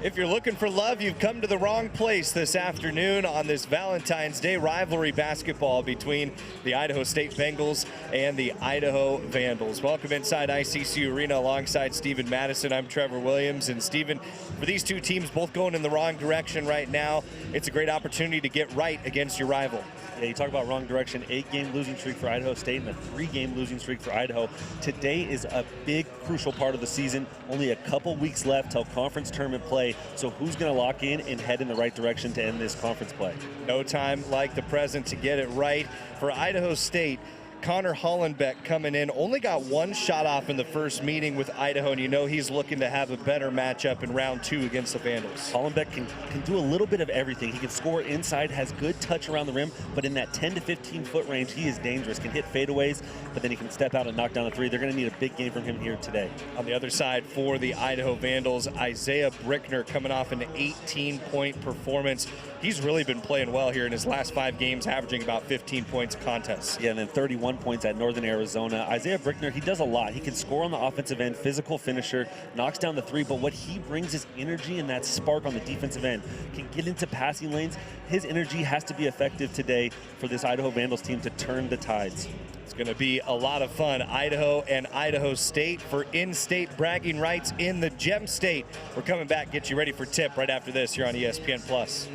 If you're looking for love, you've come to the wrong place this afternoon on this Valentine's Day rivalry basketball between the Idaho State Bengals and the Idaho Vandals. Welcome inside ICCU Arena alongside Stephen Madison. I'm Trevor Williams. And Stephen, for these two teams both going in the wrong direction right now, it's a great opportunity to get right against your rival. Yeah, you talk about wrong direction, 8-game losing streak for Idaho State and a 3-game losing streak for Idaho. Today is a big, crucial part of the season. Only a couple weeks left till conference tournament play. So who's going to lock in and head in the right direction to end this conference play? No time like the present to get it right. For Idaho State, Connor Hollenbeck coming in, only got one shot off in the first meeting with Idaho, and you know he's looking to have a better matchup in round 2 against the Vandals. Hollenbeck can do a little bit of everything. He can score inside, has good touch around the rim, but in that 10 to 15 foot range, he is dangerous. Can hit fadeaways, but then he can step out and knock down a 3. They're going to need a big game from him here today. On the other side for the Idaho Vandals, Isaiah Brickner coming off an 18-point performance. He's really been playing well here in his last 5 games, averaging about 15 points a contest. Yeah, and then 31 points at Northern Arizona. Isaiah Brickner, he does a lot. He can score on the offensive end, physical finisher, knocks down the 3, but what he brings is energy and that spark on the defensive end. Can get into passing lanes. His energy has to be effective today for this Idaho Vandals team to turn the tides. It's going to be a lot of fun. Idaho and Idaho State for in-state bragging rights in the Gem State. We're coming back, get you ready for tip right after this here on ESPN+.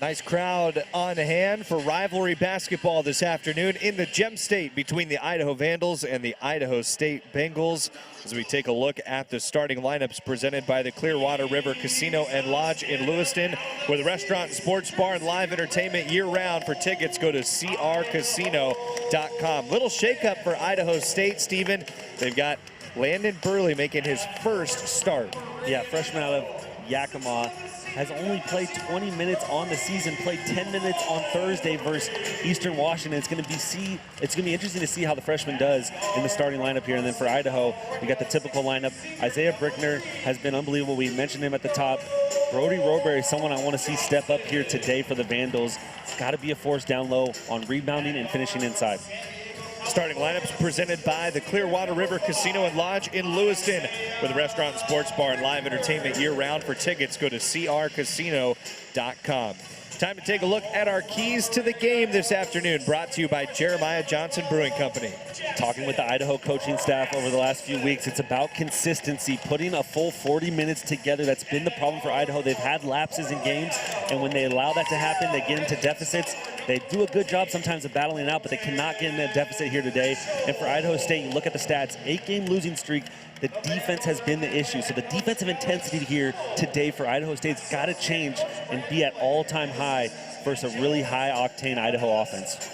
Nice crowd on hand for rivalry basketball this afternoon in the Gem State between the Idaho Vandals and the Idaho State Bengals. As we take a look at the starting lineups presented by the Clearwater River Casino and Lodge in Lewiston, with a restaurant, sports bar, and live entertainment year-round. For tickets, go to crcasino.com. Little shakeup for Idaho State, Stephen. They've got Landon Burley making his first start. Yeah, freshman out of Yakima. Has only played 20 minutes on the season, played 10 minutes on Thursday versus Eastern Washington. It's going to be interesting to see how the freshman does in the starting lineup here. And then for Idaho, we got the typical lineup. Isaiah Brickner has been unbelievable. We mentioned him at the top. Brody Roberry, someone I want to see step up here today for the Vandals. It's got to be a force down low on rebounding and finishing inside. Starting lineups presented by the Clearwater River Casino and Lodge in Lewiston, with a restaurant, sports bar, and live entertainment year-round. For tickets, go to crcasino.com. Time to take a look at our keys to the game this afternoon, brought to you by Jeremiah Johnson Brewing Company. Talking with the Idaho coaching staff over the last few weeks, it's about consistency, putting a full 40 minutes together. That's been the problem for Idaho. They've had lapses in games, and when they allow that to happen, they get into deficits. They do a good job sometimes of battling it out, but they cannot get in a deficit here today. And for Idaho State, you look at the stats, 8-game losing streak. The defense has been the issue. So the defensive intensity here today for Idaho State's got to change and be at all-time high versus a really high-octane Idaho offense.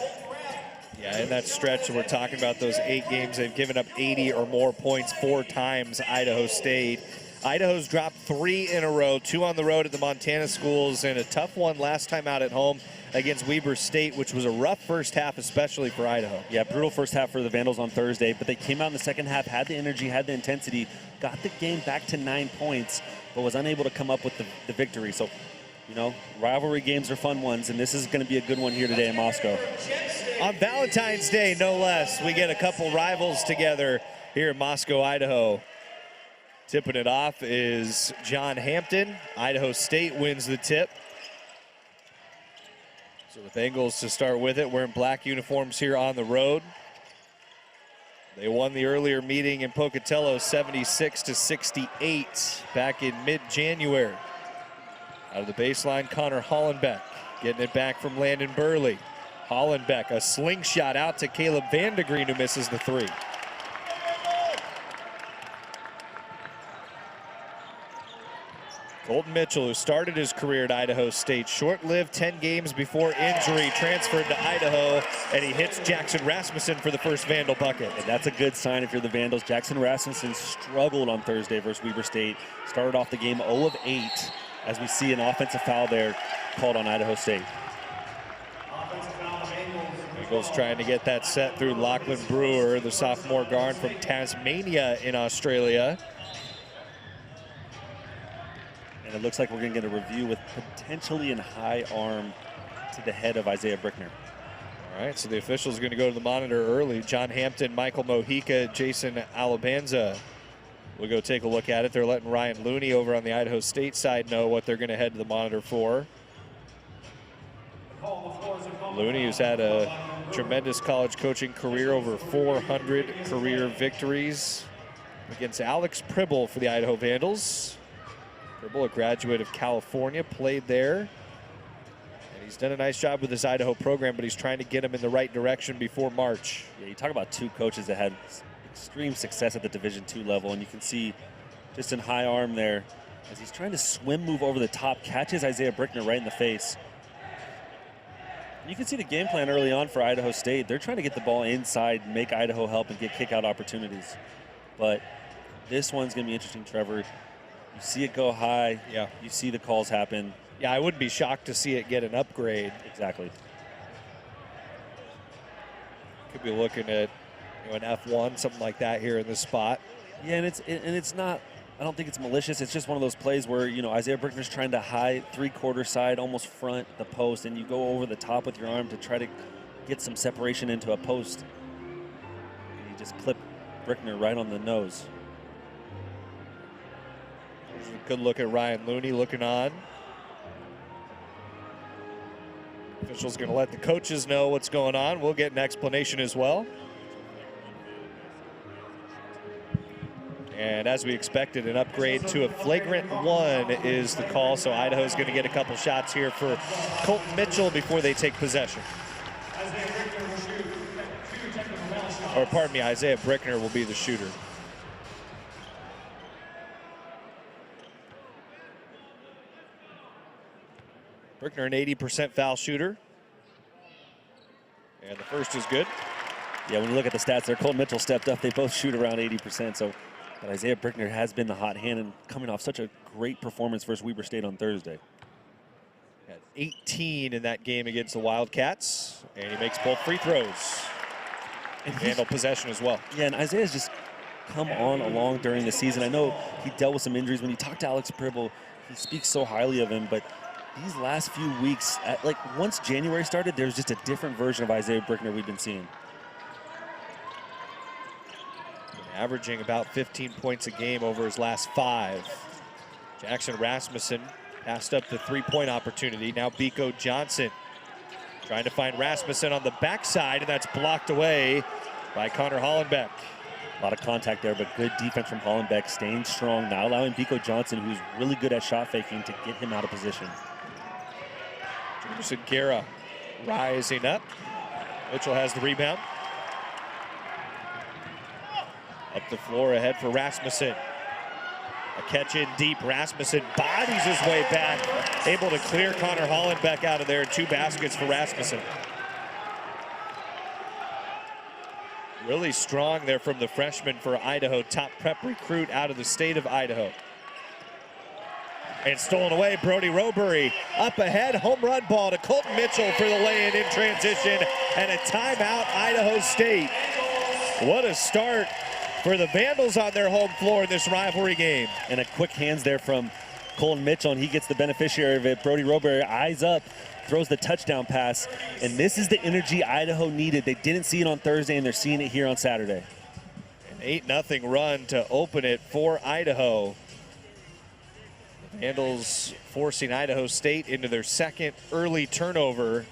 Yeah, in that stretch, we're talking about those 8 games, they've given up 80 or more points 4 times, Idaho State. Idaho's dropped 3 in a row, 2 on the road at the Montana schools, and a tough one last time out at home against Weber State, which was a rough first half, especially for Idaho. Yeah, brutal first half for the Vandals on Thursday, but they came out in the second half, had the energy, had the intensity, got the game back to 9 points, but was unable to come up with the victory. So, you know, rivalry games are fun ones, and this is going to be a good one here today in Moscow. On Valentine's Day, no less, we get a couple rivals together here in Moscow, Idaho. Tipping it off is John Hampton. Idaho State wins the tip. So the Bengals to start with it, wearing black uniforms here on the road. They won the earlier meeting in Pocatello 76-68 back in mid-January. Out of the baseline, Connor Hollenbeck getting it back from Landon Burley. Hollenbeck, a slingshot out to Caleb Vandegreen, who misses the 3. Colton Mitchell, who started his career at Idaho State, short-lived 10 games before injury, transferred to Idaho, and he hits Jackson Rasmussen for the first Vandal bucket. And that's a good sign if you're the Vandals. Jackson Rasmussen struggled on Thursday versus Weber State. Started off the game 0 of 8, as we see an offensive foul there called on Idaho State. Eagles trying to get that set through Lachlan Brewer, the sophomore guard from Tasmania in Australia. And it looks like we're going to get a review with potentially a high arm to the head of Isaiah Brickner. All right, so the official's going to go to the monitor early. John Hampton, Michael Mojica, Jason Alabanza will go take a look at it. They're letting Ryan Looney over on the Idaho State side know what they're going to head to the monitor for. Looney, who's had a tremendous college coaching career, over 400 career victories, against Alex Pribble for the Idaho Vandals. Pribble, a graduate of California, played there. And he's done a nice job with his Idaho program, but he's trying to get him in the right direction before March. Yeah, you talk about two coaches that had extreme success at the Division II level, and you can see just in high arm there, as he's trying to swim move over the top, catches Isaiah Brickner right in the face. You can see the game plan early on for Idaho State. They're trying to get the ball inside, make Idaho help, and get kick-out opportunities. But this one's going to be interesting, Trevor. You see it go high. Yeah. You see the calls happen. Yeah, I wouldn't be shocked to see it get an upgrade. Exactly. Could be looking at an F1, something like that here in this spot. Yeah, and it's not, I don't think it's malicious. It's just one of those plays where, Isaiah Brickner's trying to high three-quarter side, almost front the post, and you go over the top with your arm to try to get some separation into a post. And you just clip Brickner right on the nose. There's a good look at Ryan Looney looking on. Official's going to let the coaches know what's going on. We'll get an explanation as well. And as we expected, an upgrade to a flagrant 1 is the call. So Idaho's going to get a couple shots here for Colton Mitchell before they take possession. Or pardon me, Isaiah Brickner will be the shooter. Brickner, an 80% foul shooter. And the first is good. Yeah, when you look at the stats there, Colton Mitchell stepped up. They both shoot around 80%. So, but Isaiah Brickner has been the hot hand and coming off such a great performance versus Weber State on Thursday. Had 18 in that game against the Wildcats, and he makes both free throws. And handle possession as well. Yeah, and Isaiah's just come on along during the season. I know he dealt with some injuries. When you talk to Alex Pribble, he speaks so highly of him, but these last few weeks, once January started, there's just a different version of Isaiah Brickner we've been seeing. Averaging about 15 points a game over his last 5. Jackson Rasmussen passed up the three-point opportunity. Now Biko Johnson trying to find Rasmussen on the backside, and that's blocked away by Connor Hollenbeck. A lot of contact there, but good defense from Hollenbeck, staying strong, not allowing Biko Johnson, who's really good at shot faking, to get him out of position. Jamerson Guerra rising up. Mitchell has the rebound. Up the floor ahead for Rasmussen. A catch in deep. Rasmussen bodies his way back. Able to clear Connor Hollenbeck out of there. 2 baskets for Rasmussen. Really strong there from the freshman for Idaho. Top prep recruit out of the state of Idaho. And stolen away, Brody Robury up ahead. Home run ball to Colton Mitchell for the lay-in in transition. And a timeout, Idaho State. What a start for the Vandals on their home floor in this rivalry game. And a quick hands there from Colton Mitchell, and he gets the beneficiary of it. Brody Robury, eyes up, throws the touchdown pass. And this is the energy Idaho needed. They didn't see it on Thursday, and they're seeing it here on Saturday. An 8-0 run to open it for Idaho. The Vandals forcing Idaho State into their second early turnover.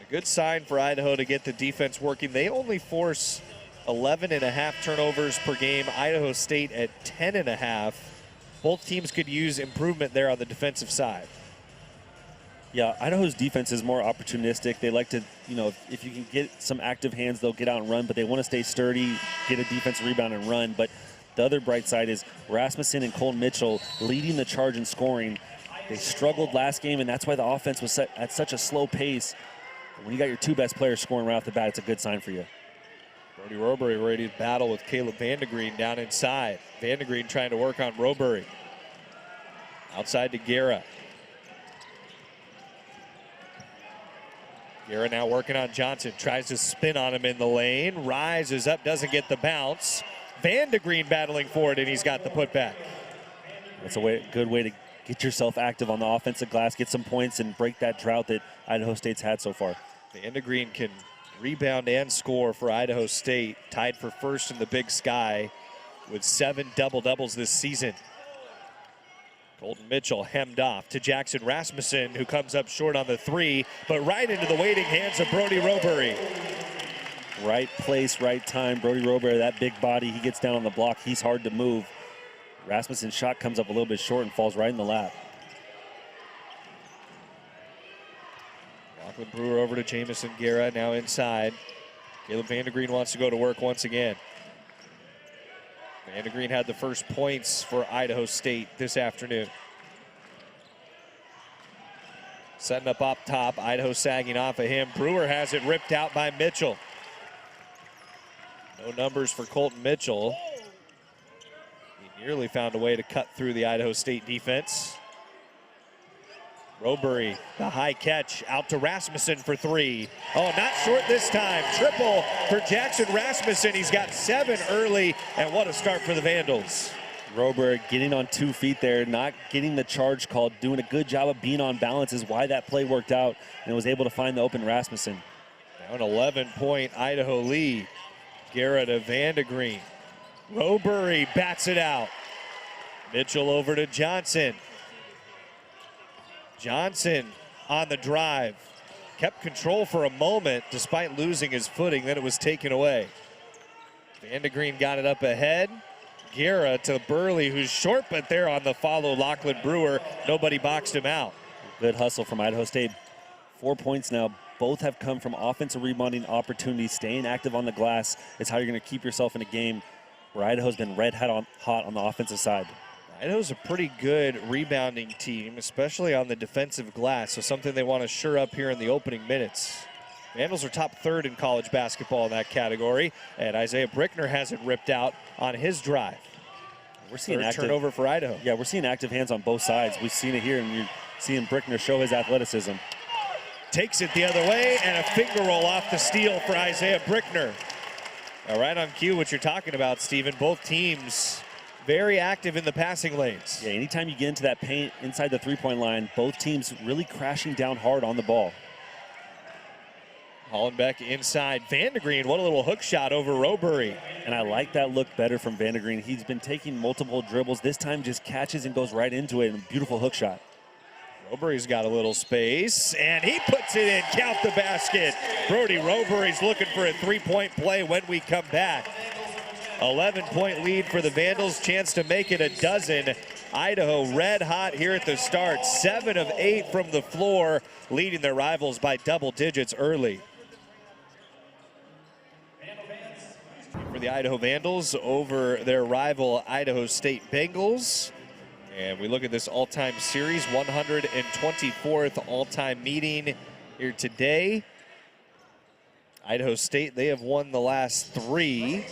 A good sign for Idaho to get the defense working. They only force 11.5 turnovers per game. Idaho State at 10.5. Both teams could use improvement there on the defensive side. Yeah, Idaho's defense is more opportunistic. They like to, if you can get some active hands, they'll get out and run, but they want to stay sturdy, get a defensive rebound and run. But the other bright side is Rasmussen and Colton Mitchell leading the charge in scoring. They struggled last game, and that's why the offense was set at such a slow pace. When you got your 2 best players scoring right off the bat, it's a good sign for you. Brody Robury ready to battle with Caleb Vandegreen down inside. Vandegreen trying to work on Robury. Outside to Guerra. Guerra now working on Johnson. Tries to spin on him in the lane. Rises up, doesn't get the bounce. Vandegreen battling for it, and he's got the putback. That's a good way to get yourself active on the offensive glass, get some points, and break that drought that Idaho State's had so far. Vandergreen can rebound and score for Idaho State, tied for first in the Big Sky with 7 double-doubles this season. Colton Mitchell hemmed off to Jackson Rasmussen, who comes up short on the 3, but right into the waiting hands of Brody Robury. Right place, right time. Brody Robury, that big body, he gets down on the block. He's hard to move. Rasmussen's shot comes up a little bit short and falls right in the lap. Lachlan Brewer over to Jamison Guerra, now inside. Caleb Vandergreen wants to go to work once again. Vandergreen had the first points for Idaho State this afternoon. Setting up top, Idaho sagging off of him. Brewer has it ripped out by Mitchell. No numbers for Colton Mitchell. He nearly found a way to cut through the Idaho State defense. Robury, the high catch, out to Rasmussen for 3. Oh, not short this time. Triple for Jackson Rasmussen. He's got 7 early, and what a start for the Vandals. Robury getting on 2 feet there, not getting the charge called, doing a good job of being on balance is why that play worked out, and was able to find the open Rasmussen. Now an 11-point Idaho lead. Guerra to Vandergreen. Robury bats it out. Mitchell over to Johnson. Johnson on the drive. Kept control for a moment despite losing his footing, then it was taken away. Vandergreen got it up ahead. Guerra to Burley, who's short, but there on the follow, Lachlan Brewer. Nobody boxed him out. Good hustle from Idaho State. 4 points now. Both have come from offensive rebounding opportunities. Staying active on the glass is how you're going to keep yourself in a game where Idaho's been red hot on the offensive side. Idaho's a pretty good rebounding team, especially on the defensive glass, so something they want to shore up here in the opening minutes. Vandals are top 3rd in college basketball in that category, and Isaiah Brickner has it ripped out on his drive. We're seeing active turnover for Idaho. Yeah, we're seeing active hands on both sides. We've seen it here, and you're seeing Brickner show his athleticism. Takes it the other way, and a finger roll off the steal for Isaiah Brickner. All right, on cue, what you're talking about, Stephen. Both teams very active in the passing lanes. Yeah, anytime you get into that paint inside the three-point line, both teams really crashing down hard on the ball. Hollenbeck inside. Vandergreen, what a little hook shot over Robury. And I like that look better from Vandergreen. He's been taking multiple dribbles. This time just catches and goes right into it. And a beautiful hook shot. Robury's got a little space, and he puts it in. Count the basket. Brody Robury's looking for a three-point play when we come back. 11-point lead for the Vandals, chance to make it a dozen. Idaho red hot here at the start. 7 of 8 from the floor, leading their rivals by double digits early. For the Idaho Vandals over their rival Idaho State Bengals. And we look at this all-time series, 124th all-time meeting here today. Idaho State, they have won the last 3.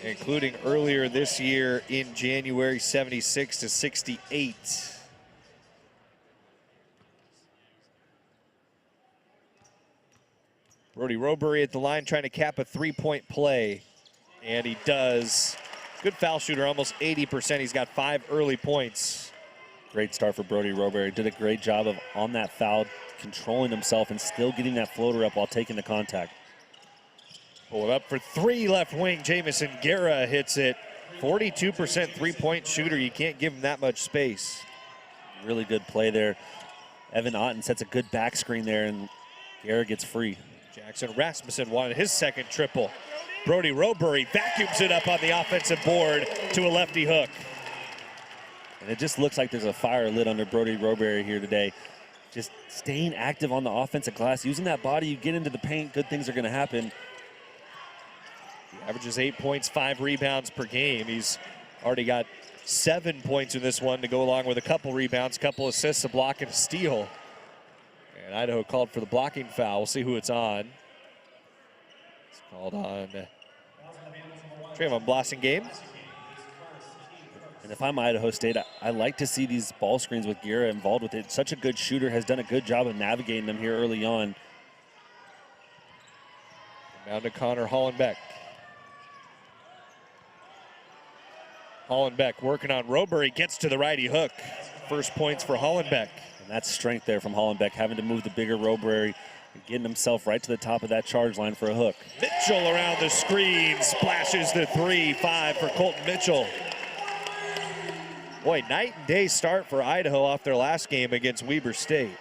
Including earlier this year in January, 76-68. Brody Robury at the line trying to cap a three-point play, and he does. Good foul shooter, almost 80%. He's got 5 early points. Great start for Brody Robury. Did a great job of, on that foul, controlling himself and still getting that floater up while taking the contact. Pull it up for 3, left wing. Jamison Guerra hits it. 42% three-point shooter. You can't give him that much space. Really good play there. Evan Otten sets a good back screen there, and Guerra gets free. Jackson Rasmussen wanted his second triple. Brody Robury vacuums it up on the offensive board to a lefty hook. And it just looks like there's a fire lit under Brody Robury here today. Just staying active on the offensive glass, using that body, you get into the paint, good things are going to happen. He averages 8 points, 5 rebounds per game. He's already got 7 points in this one to go along with a couple rebounds, couple assists, a block, and a steal. And Idaho called for the blocking foul. We'll see who it's on. It's called on Trayvon Blossingame. And if I'm Idaho State, I like to see these ball screens with Guerra involved with it. Such a good shooter, has done a good job of navigating them here early on. Down to Connor Hollenbeck. Hollenbeck working on Robury, gets to the righty hook. First points for Hollenbeck. And that's strength there from Hollenbeck, having to move the bigger Robury and getting himself right to the top of that charge line for a hook. Mitchell around the screen, splashes the 3-5 for Colton Mitchell. Boy, night and day start for Idaho off their last game against Weber State.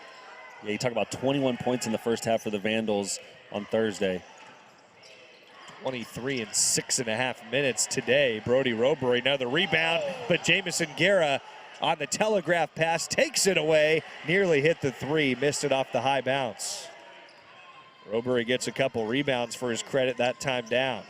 Yeah, you talk about 21 points in the first half for the Vandals on Thursday. 23 in 6.5 minutes today. Brody Robury, another rebound, but Jamison Guerra on the telegraph pass takes it away. Nearly hit the 3, missed it off the high bounce. Robury gets a couple rebounds for his credit that time down.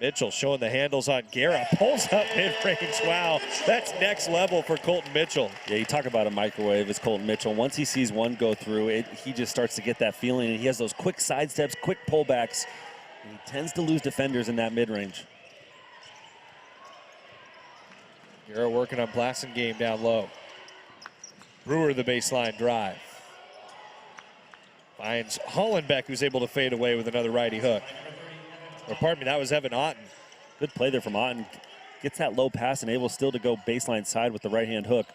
Mitchell showing the handles on Guerra, pulls up mid-range. Wow, that's next level for Colton Mitchell. Yeah, you talk about a microwave as Colton Mitchell. Once he sees one go through, he just starts to get that feeling, and he has those quick sidesteps, quick pullbacks, and he tends to lose defenders in that mid-range. Guerra working on Blasingame down low. Brewer the baseline drive. Finds Hollenbeck, who's able to fade away with another righty hook. Or pardon me, that was Evan Otten. Good play there from Otten. Gets that low pass and able still to go baseline side with the right-hand hook.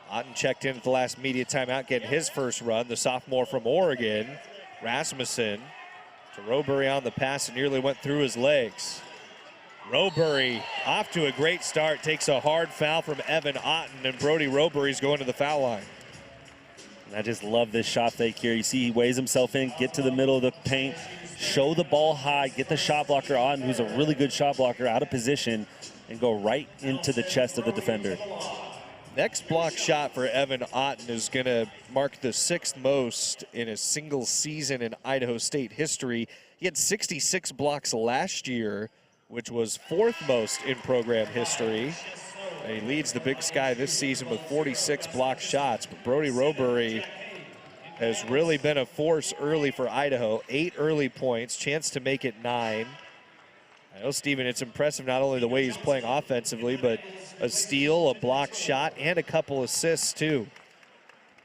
Otten checked in at the last media timeout, getting his first run. The sophomore from Oregon, Rasmussen, to Robury on the pass and nearly went through his legs. Robury off to a great start, takes a hard foul from Evan Otten, and Brody Robury's going to the foul line. And I just love this shot fake here. You see he weighs himself in, get to the middle of the paint, show the ball high, get the shot blocker on, who's a really good shot blocker, out of position, and go right into the chest of the defender. Next block shot for Evan Otten is going to mark the 6th most in a single season in Idaho State history. He had 66 blocks last year, which was 4th most in program history. And he leads the Big Sky this season with 46 block shots. But Brody Robury has really been a force early for Idaho. 8 early points, chance to make it 9. I know, Steven, it's impressive not only the way he's playing offensively, but a steal, a blocked shot, and a couple assists too.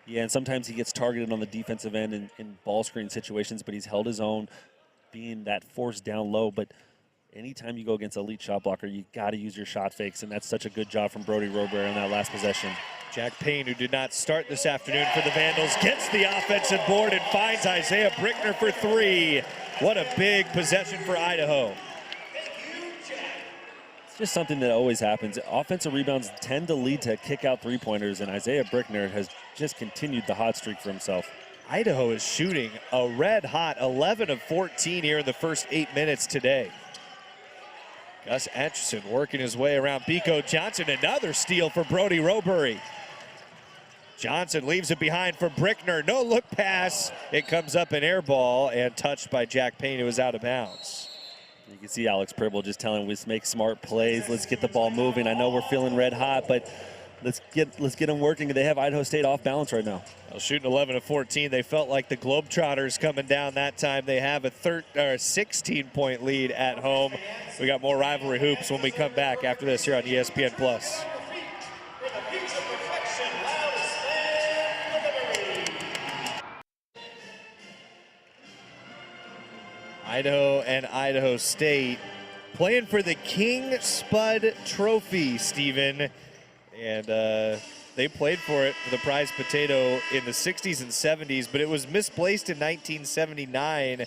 Yeah, and sometimes he gets targeted on the defensive end in ball screen situations, but he's held his own, being that force down low. But anytime you go against an elite shot blocker, you got to use your shot fakes, and that's such a good job from Brody Robury on that last possession. Jack Payne, who did not start this afternoon for the Vandals, gets the offensive board and finds Isaiah Brickner for 3. What a big possession for Idaho. It's just something that always happens. Offensive rebounds tend to lead to kick-out three-pointers, and Isaiah Brickner has just continued the hot streak for himself. Idaho is shooting a red-hot 11 of 14 here in the first 8 minutes today. Gus Atchison working his way around Biko Johnson. Another steal for Brody Robury. Johnson leaves it behind for Brickner. No look pass. It comes up an air ball and touched by Jack Payne, who was out of bounds. You can see Alex Pribble just telling him, let's make smart plays. Let's get the ball moving. I know we're feeling red hot, but let's get them working. They have Idaho State off balance right now. Well, shooting 11 of 14. They felt like the Globetrotters coming down that time. They have a 16-point lead at home. We got more rivalry hoops when we come back after this here on ESPN+. Idaho and Idaho State playing for the King Spud Trophy, Stephen. And they played for it, for the prize potato, in the 60s and 70s, but it was misplaced in 1979.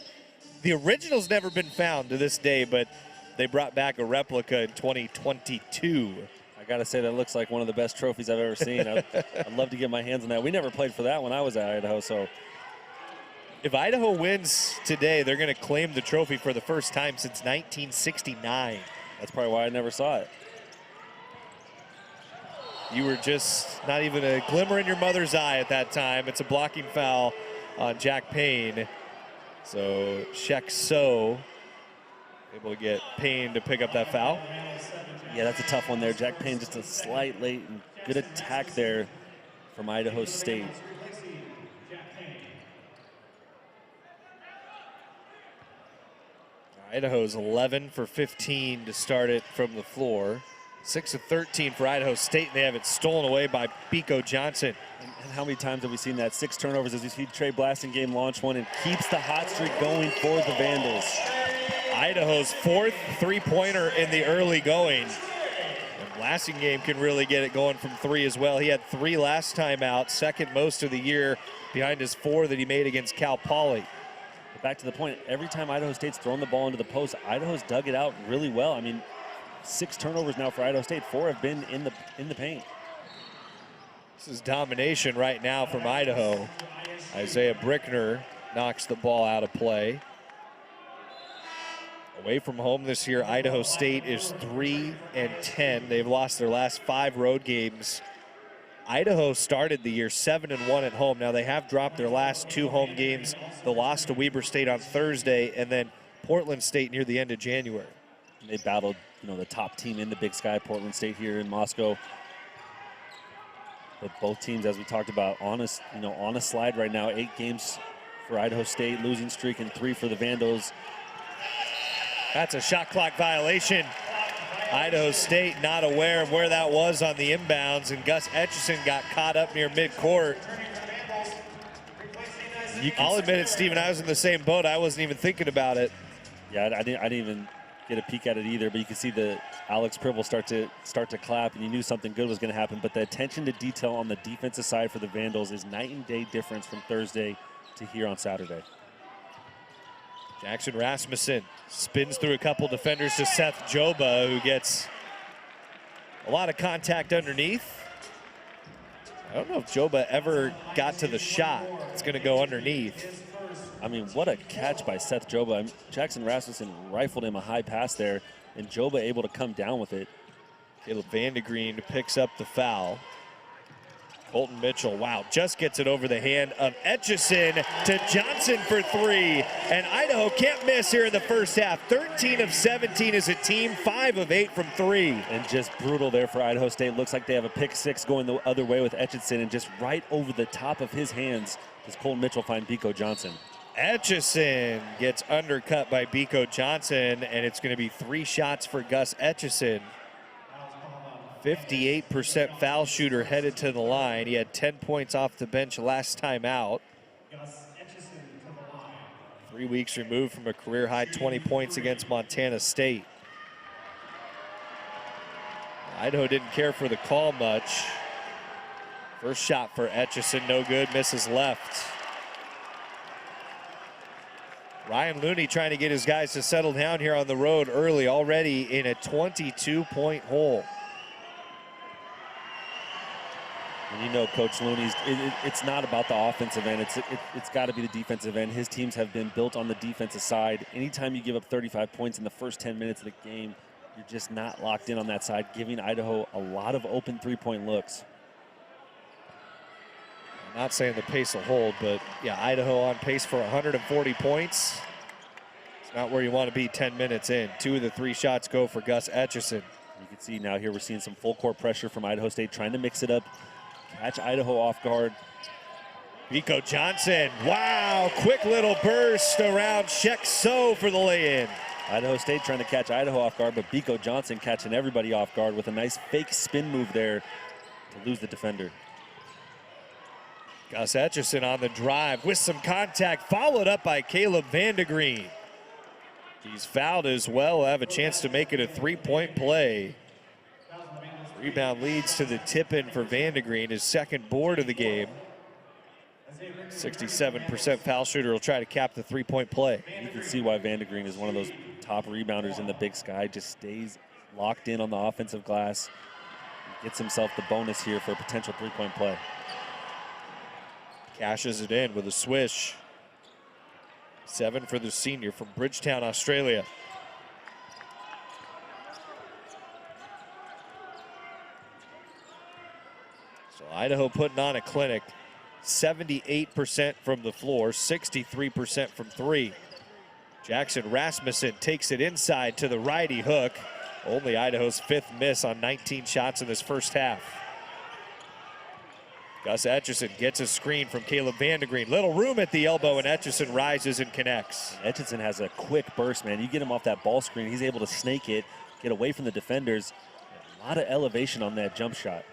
The original's never been found to this day, but they brought back a replica in 2022. I got to say, that looks like one of the best trophies I've ever seen. I'd love to get my hands on that. We never played for that when I was at Idaho, so. If Idaho wins today, they're going to claim the trophy for the first time since 1969. That's probably why I never saw it. You were just not even a glimmer in your mother's eye at that time. It's a blocking foul on Jack Payne. So Shek So able to get Payne to pick up that foul. Yeah, that's a tough one there. Jack Payne just a slight late and good attack there from Idaho State. Idaho's 11 for 15 to start it from the floor. 6 of 13 for Idaho State, and they have it stolen away by Biko Johnson. And how many times have we seen that? 6 turnovers as we see Trey Blasingame launch one and keeps the hot streak going for the Vandals. Idaho's 4th three-pointer in the early going. And Lassingame can really get it going from 3 as well. He had 3 last time out, 2nd most of the year behind his 4 that he made against Cal Poly. Back to the point, every time Idaho State's thrown the ball into the post, Idaho's dug it out really well. I mean, 6 turnovers now for Idaho State, 4 have been in the paint. This is domination right now from Idaho. Isaiah Brickner knocks the ball out of play. Away from home this year, Idaho State is 3-10. They've lost their last 5 road games. Idaho started the year 7-1 at home. Now they have dropped their last 2 home games. The loss to Weber State on Thursday and then Portland State near the end of January. And they battled, the top team in the Big Sky, Portland State here in Moscow. But both teams, as we talked about, on a slide right now. 8 games for Idaho State, losing streak, and 3 for the Vandals. That's a shot clock violation. Idaho State not aware of where that was on the inbounds, and Gus Etchison got caught up near midcourt. I'll admit it, Steven, I was in the same boat. I wasn't even thinking about it. Yeah, I didn't even get a peek at it either, but you can see the Alex Pribble start to clap, and you knew something good was going to happen. But the attention to detail on the defensive side for the Vandals is night and day difference from Thursday to here on Saturday. Jackson Rasmussen spins through a couple defenders to Seth Joba, who gets a lot of contact underneath. I don't know if Joba ever got to the shot. It's going to go underneath. I mean, what a catch by Seth Joba. Jackson Rasmussen rifled him a high pass there, and Joba able to come down with it. Caleb Vandegreen picks up the foul. Colton Mitchell, wow, just gets it over the hand of Etchison to Johnson for 3. And Idaho can't miss here in the first half. 13 of 17 as a team, 5 of 8 from 3. And just brutal there for Idaho State. Looks like they have a pick 6 going the other way with Etchison, and just right over the top of his hands does Colton Mitchell find Biko Johnson. Etchison gets undercut by Biko Johnson, and it's going to be 3 shots for Gus Etchison. 58% foul shooter headed to the line. He had 10 points off the bench last time out. 3 weeks removed from a career-high 20 points against Montana State. Idaho didn't care for the call much. First shot for Etchison, no good, misses left. Ryan Looney trying to get his guys to settle down here on the road early, already in a 22-point hole. And Coach Looney's, it's not about the offensive end. It's got to be the defensive end. His teams have been built on the defensive side. Anytime you give up 35 points in the first 10 minutes of the game, you're just not locked in on that side, giving Idaho a lot of open 3-point looks. I'm not saying the pace will hold, but yeah, Idaho on pace for 140 points. It's not where you want to be 10 minutes in. 2 of the 3 shots go for Gus Etchison. You can see now here we're seeing some full court pressure from Idaho State, trying to mix it up, catch Idaho off guard. Biko Johnson, wow, quick little burst around Shek So for the lay-in. Idaho State trying to catch Idaho off guard, but Biko Johnson catching everybody off guard with a nice fake spin move there to lose the defender. Gus Etchison on the drive with some contact, followed up by Caleb Vandegreen. He's fouled as well, will have a chance to make it a 3-point play. Rebound leads to the tip-in for Vandegreen, his 2nd board of the game. 67% foul shooter will try to cap the 3-point play. You can see why Vandegreen is one of those top rebounders in the Big Sky, just stays locked in on the offensive glass. Gets himself the bonus here for a potential 3-point play. Cashes it in with a swish. 7 for the senior from Bridgetown, Australia. So Idaho putting on a clinic. 78% from the floor, 63% from 3. Jackson Rasmussen takes it inside to the righty hook. Only Idaho's 5th miss on 19 shots in this first half. Gus Etchison gets a screen from Caleb Vandegreen. Little room at the elbow, and Etchison rises and connects. Etchison has a quick burst, man. You get him off that ball screen, he's able to snake it, get away from the defenders. A lot of elevation on that jump shot.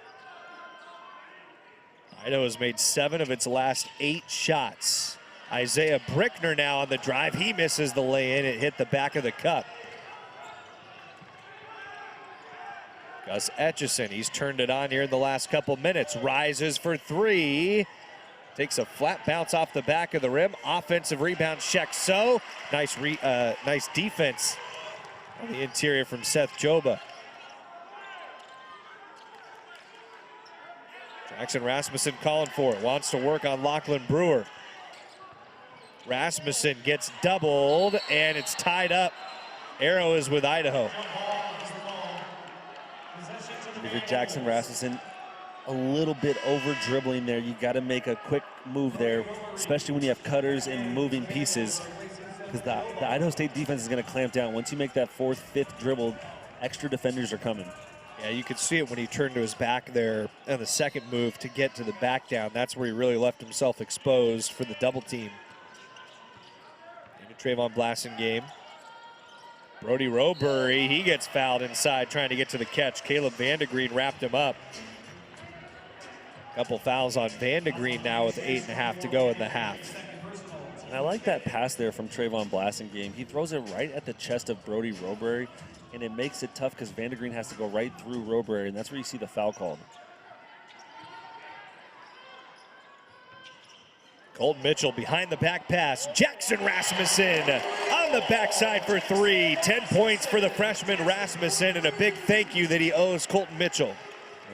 Idaho has made 7 of its last 8 shots. Isaiah Brickner now on the drive. He misses the lay-in. It hit the back of the cup. Gus Etchison, he's turned it on here in the last couple minutes. Rises for three. Takes a flat bounce off the back of the rim. Offensive rebound, Shekso. Nice defense on the interior from Seth Joba. Jackson Rasmussen calling for it. Wants to work on Lachlan Brewer. Rasmussen gets doubled, and it's tied up. Arrow is with Idaho. If you're Jackson Rasmussen, a little bit over dribbling there. You got to make a quick move there, especially when you have cutters and moving pieces, because the Idaho State defense is going to clamp down. Once you make that fourth, fifth dribble, extra defenders are coming. Yeah, you could see it when he turned to his back there on the second move to get to the back down. That's where he really left himself exposed for the double team. In a Trayvon Blasson game. Brody Robury, he gets fouled inside trying to get to the catch. Caleb Vandegreen wrapped him up. Couple fouls on Vandegreen now with 8.5 to go in the half. And I like that pass there from Trayvon Blasson game. He throws it right at the chest of Brody Robury, and it makes it tough because Vandegreen has to go right through Robury, and that's where you see the foul called. Colton Mitchell behind the back pass. Jackson Rasmussen on the backside for three. 10 points for the freshman Rasmussen, and a big thank you that he owes Colton Mitchell.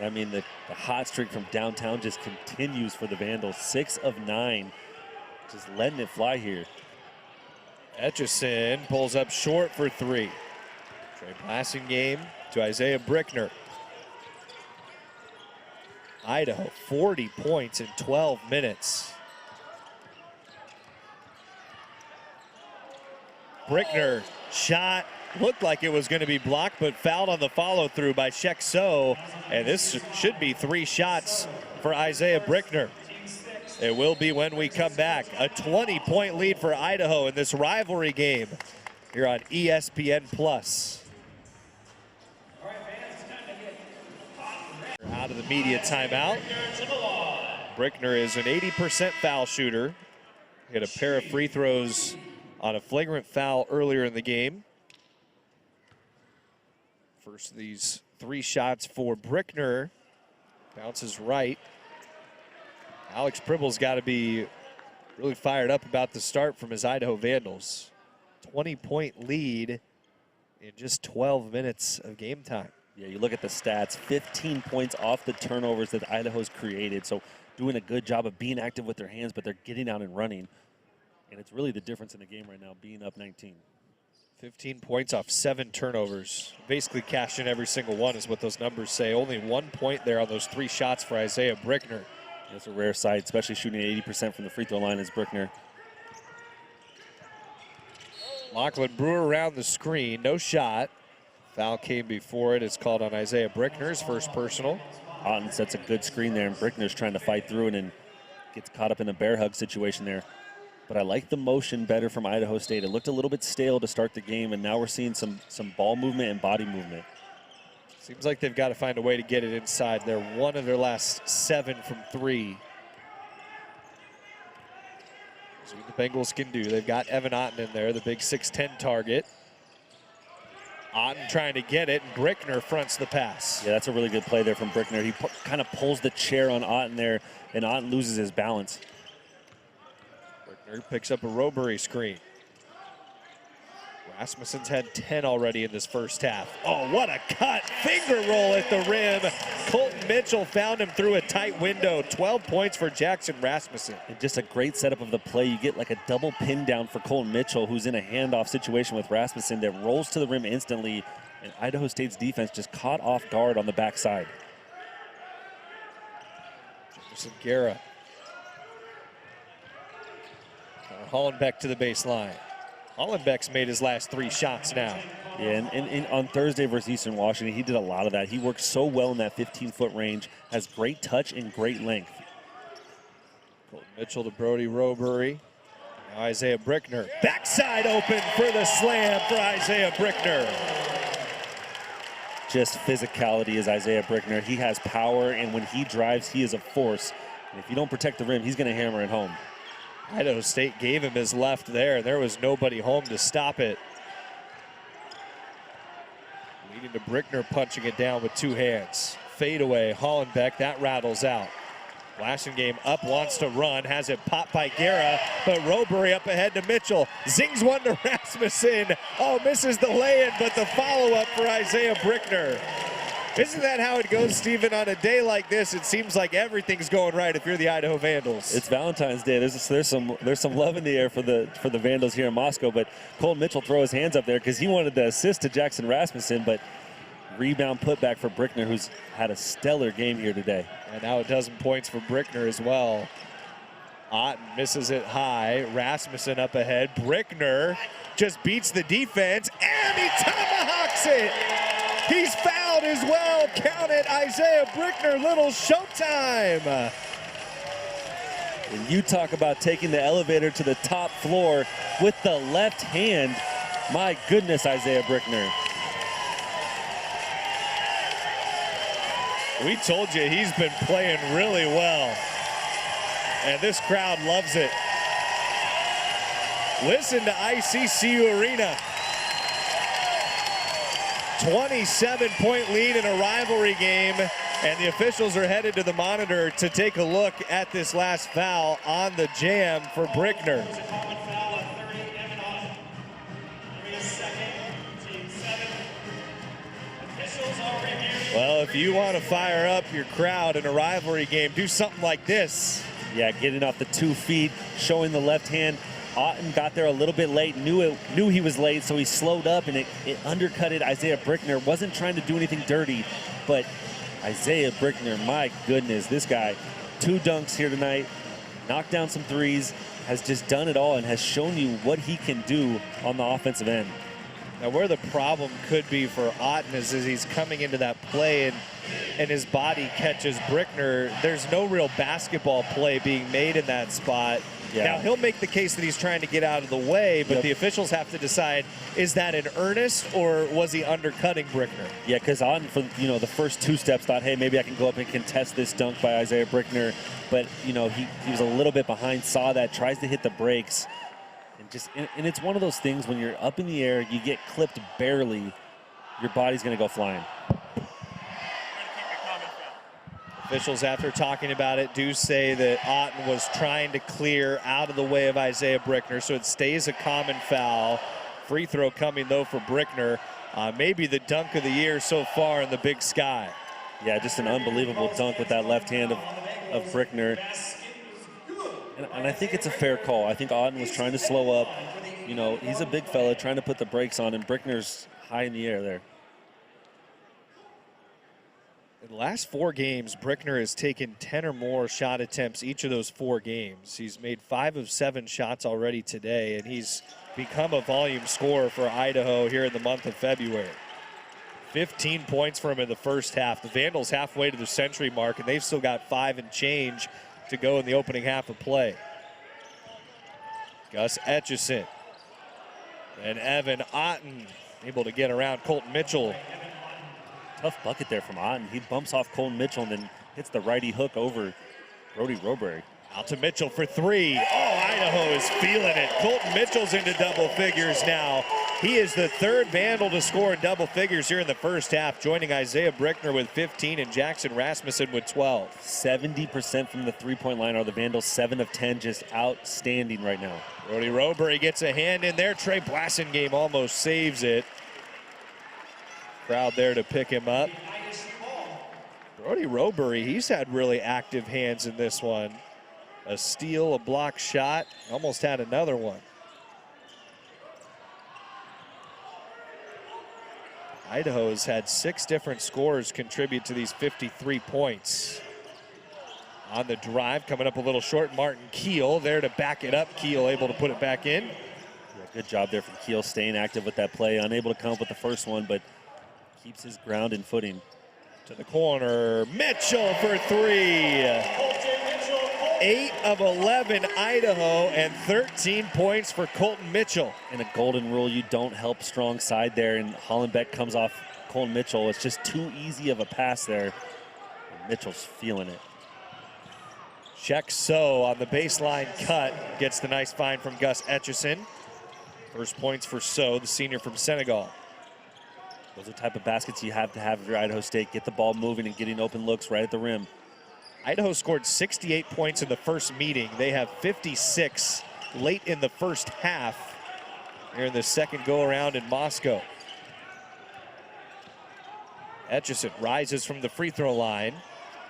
I mean, the hot streak from downtown just continues for the Vandals. 6 of 9, just letting it fly here. Etchison pulls up short for three. Trey Blasson game to Isaiah Brickner. Idaho, 40 points in 12 minutes. Brickner shot, looked like it was going to be blocked, but fouled on the follow-through by Shekso. And this should be 3 shots for Isaiah Brickner. It will be when we come back. A 20-point lead for Idaho in this rivalry game here on ESPN+. Out of the media timeout. Brickner is an 80% foul shooter. Hit a pair of free throws on a flagrant foul earlier in the game. First of these 3 shots for Brickner. Bounces right. Alex Pribble's got to be really fired up about the start from his Idaho Vandals. 20-point lead in just 12 minutes of game time. Yeah, you look at the stats, 15 points off the turnovers that Idaho's created. So doing a good job of being active with their hands, but they're getting out and running. And it's really the difference in the game right now, being up 19. 15 points off 7 turnovers. Basically cashed in every single one is what those numbers say. Only 1 point there on those 3 shots for Isaiah Brickner. That's a rare sight, especially shooting at 80% from the free throw line as Brickner. Lachlan Brewer around the screen, no shot. Foul came before it. It's called on Isaiah Brickner's first personal. Otten sets a good screen there, and Brickner's trying to fight through it and gets caught up in a bear hug situation there. But I like the motion better from Idaho State. It looked a little bit stale to start the game, and now we're seeing some ball movement and body movement. Seems like they've got to find a way to get it inside. They're 1 of their last 7 from 3. See what the Bengals can do. They've got Evan Otten in there, the big 6'10 target. Otten trying to get it, and Brickner fronts the pass. Yeah, that's a really good play there from Brickner. He kind of pulls the chair on Otten there, and Otten loses his balance. Brickner picks up a Robury screen. Rasmussen's had 10 already in this first half. Oh, what a cut. Finger roll at the rim. Colton Mitchell found him through a tight window. 12 points for Jackson Rasmussen. And just a great setup of the play. You get like a double pin down for Colton Mitchell, who's in a handoff situation with Rasmussen that rolls to the rim instantly. And Idaho State's defense just caught off guard on the backside. Jefferson Guerra. Hollenbeck to the baseline. Hollenbeck's made his last 3 shots now. Yeah, and on Thursday versus Eastern Washington, he did a lot of that. He works so well in that 15-foot range, has great touch and great length. Colton Mitchell to Brody Robury. Now Isaiah Brickner. Backside open for the slam for Isaiah Brickner. Just physicality is Isaiah Brickner. He has power, and when he drives, he is a force. And if you don't protect the rim, he's going to hammer it home. Idaho State gave him his left there. There was nobody home to stop it. Leading to Brickner punching it down with two hands. Fade away, Hollenbeck, that rattles out. Blasingame up, wants to run, has it popped by Guerra, but Robery up ahead to Mitchell. Zings one to Rasmussen. Oh, misses the lay-in, but the follow-up for Isaiah Brickner. Isn't that how it goes, Stephen? On a day like this, it seems like everything's going right if you're the Idaho Vandals. It's Valentine's Day. There's some love in the air for the Vandals here in Moscow, but Cole Mitchell throw his hands up there because he wanted the assist to Jackson Rasmussen, but rebound putback for Brickner, who's had a stellar game here today. And now 12 points for Brickner as well. Otten misses it high. Rasmussen up ahead. Brickner just beats the defense, and he tomahawks it. He's fouled as well. Count it, Isaiah Brickner. Little showtime. And you talk about taking the elevator to the top floor with the left hand. My goodness, Isaiah Brickner. We told you he's been playing really well. And this crowd loves it. Listen to ICCU Arena. 27-point lead in a rivalry game, and the officials are headed to the monitor to take a look at this last foul on the jam for Brickner. Well, if you want to fire up your crowd in a rivalry game, do something like this. Yeah, getting off the 2 feet, showing the left hand. Otten got there a little bit late, knew he was late, so he slowed up, and it undercutted Isaiah Brickner. Wasn't trying to do anything dirty, but Isaiah Brickner, my goodness, this guy, 2 dunks here tonight, knocked down some threes, has just done it all and has shown you what he can do on the offensive end. Now, where the problem could be for Otten is he's coming into that play and his body catches Brickner. There's no real basketball play being made in that spot. Yeah. Now, he'll make the case that he's trying to get out of the way, but the officials have to decide, is that an earnest or was he undercutting Brickner? Yeah, because Otten, for the first 2 steps, thought, hey, maybe I can go up and contest this dunk by Isaiah Brickner. But, he was a little bit behind, saw that, tries to hit the brakes. And it's one of those things when you're up in the air, you get clipped barely, your body's going to go flying. Officials, after talking about it, do say that Otten was trying to clear out of the way of Isaiah Brickner, so it stays a common foul. Free throw coming, though, for Brickner. Maybe the dunk of the year so far in the Big Sky. Yeah, just an unbelievable dunk with that left hand of Brickner. And I think it's a fair call. I think Otten was trying to slow up. He's a big fella trying to put the brakes on, and Brickner's high in the air there. In the last 4 games, Brickner has taken 10 or more shot attempts each of those 4 games. He's made 5 of 7 shots already today, and he's become a volume scorer for Idaho here in the month of February. 15 points for him in the first half. The Vandals halfway to the century mark, and they've still got 5 and change to go in the opening half of play. Gus Etchison and Evan Otten able to get around Colton Mitchell. Tough bucket there from Otten. He bumps off Colton Mitchell and then hits the righty hook over Brody Robery. Out to Mitchell for 3. Oh, Idaho is feeling it. Colton Mitchell's into double figures now. He is the 3rd Vandal to score in double figures here in the first half, joining Isaiah Brickner with 15 and Jackson Rasmussen with 12. 70% from the 3-point line are the Vandals. 7 of 10, just outstanding right now. Brody Robery gets a hand in there. Trey Blasingame almost saves it. Crowd there to pick him up. Brody Robery, he's had really active hands in this one. A steal, a block shot, almost had another one. Idaho has had 6 different scorers contribute to these 53 points. On the drive, coming up a little short, Martin Keel there to back it up. Keel able to put it back in. Yeah, good job there from Keel, staying active with that play. Unable to come up with the first one, but keeps his ground and footing. To the corner, Mitchell for 3. 8 of 11 Idaho and 13 points for Colton Mitchell. And a golden rule, you don't help strong side there, and Hollenbeck comes off Colton Mitchell. It's just too easy of a pass there. And Mitchell's feeling it. Check so on the baseline cut. Gets the nice find from Gus Etchison. First points for So, the senior from Senegal. Those are the type of baskets you have to have if you're Idaho State. Get the ball moving and getting open looks right at the rim. Idaho scored 68 points in the first meeting. They have 56 late in the first half here in the second go-around in Moscow. Etchison rises from the free throw line.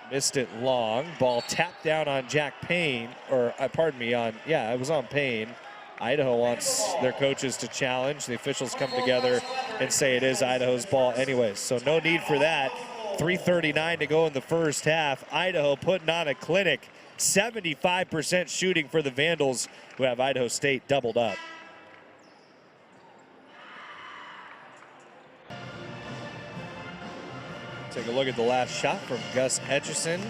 Missed it long. Ball tapped down on Jack Payne, or pardon me, it was on Payne. Idaho wants their coaches to challenge. The officials come together and say it is Idaho's ball anyways. So no need for that. 3:39 to go in the first half. Idaho putting on a clinic. 75% shooting for the Vandals, who have Idaho State doubled up. Take a look at the last shot from Gus Etchison.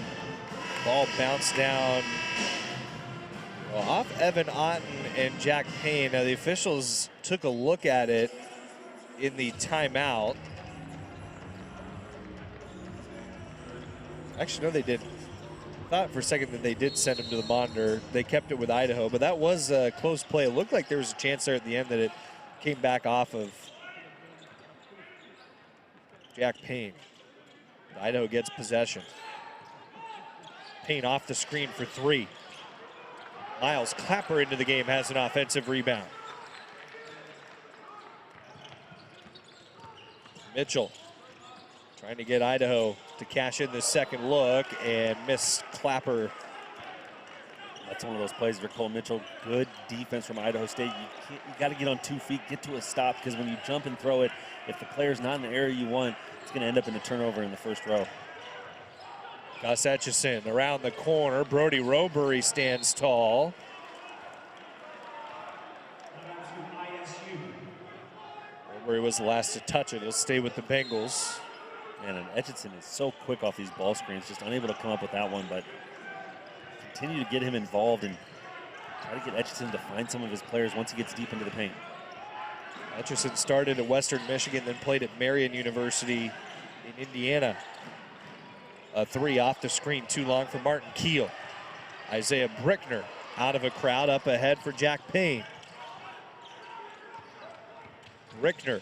Ball bounced down off Evan Otten and Jack Payne. Now the officials took a look at it in the timeout. Actually, no, they didn't. I thought for a second that they did send him to the monitor. They kept it with Idaho, but that was a close play. It looked like there was a chance there at the end that it came back off of Jack Payne. Idaho gets possession. Payne off the screen for three. Miles Clapper into the game, has an offensive rebound. Mitchell trying to get Idaho to cash in the second look and miss Clapper. That's one of those plays for Cole Mitchell. Good defense from Idaho State. You got to get on 2 feet, get to a stop, because when you jump and throw it, if the player's not in the area you want, it's going to end up in a turnover in the first row. Gus Etchison around the corner. Brody Robury stands tall. Robury was the last to touch it. He'll stay with the Bengals. Man, and Etchison is so quick off these ball screens, just unable to come up with that one, but continue to get him involved and try to get Etchison to find some of his players once he gets deep into the paint. Etchison started at Western Michigan, then played at Marion University in Indiana. A three off the screen, too long for Martin Keel. Isaiah Brickner out of a crowd, up ahead for Jack Payne. Brickner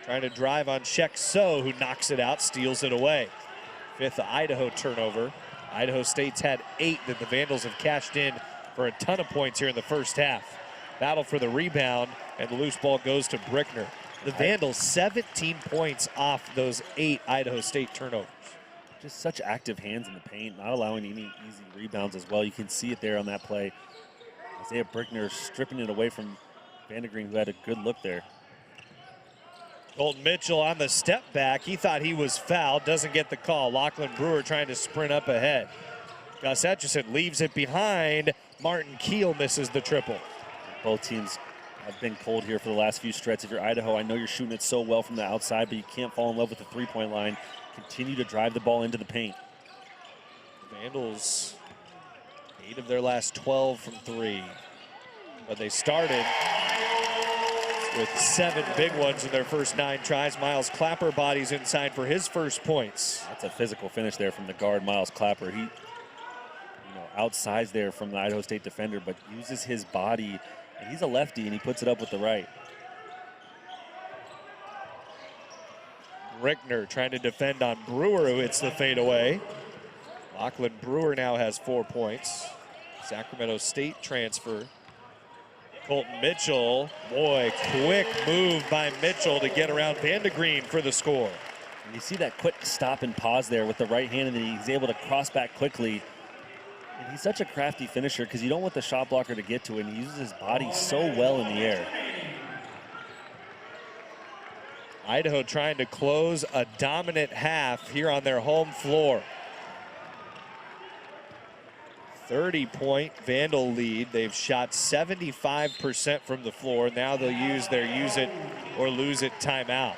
trying to drive on Shek So, who knocks it out, steals it away. Fifth Idaho turnover. Idaho State's had 8 that the Vandals have cashed in for a ton of points here in the first half. Battle for the rebound, and the loose ball goes to Brickner. The Vandals 17 points off those 8 Idaho State turnovers. Just such active hands in the paint, not allowing any easy rebounds as well. You can see it there on that play. Isaiah Brickner stripping it away from Vandergreen, who had a good look there. Colton Mitchell on the step back. He thought he was fouled, doesn't get the call. Lachlan Brewer trying to sprint up ahead. Gus Etchison leaves it behind. Martin Keel misses the triple. Both teams have been cold here for the last few stretches. If you're Idaho, I know you're shooting it so well from the outside, but you can't fall in love with the three-point line. Continue to drive the ball into the paint. Vandals, 8 of their last 12 from 3. But they started with 7 big ones in their first 9 tries. Miles Clapper bodies inside for his first points. That's a physical finish there from the guard, Miles Clapper. He, outsized there from the Idaho State defender, but uses his body, and he's a lefty, and he puts it up with the right. Brickner trying to defend on Brewer, who hits the fadeaway. Lachlan Brewer now has 4 points. Sacramento State transfer. Colton Mitchell, boy, quick move by Mitchell to get around Vandergreen for the score. And you see that quick stop and pause there with the right hand, and then he's able to cross back quickly. And he's such a crafty finisher because you don't want the shot blocker to get to it, and he uses his body so well in the air. Idaho trying to close a dominant half here on their home floor. 30-point Vandal lead. They've shot 75% from the floor. Now they'll use their use it or lose it timeout.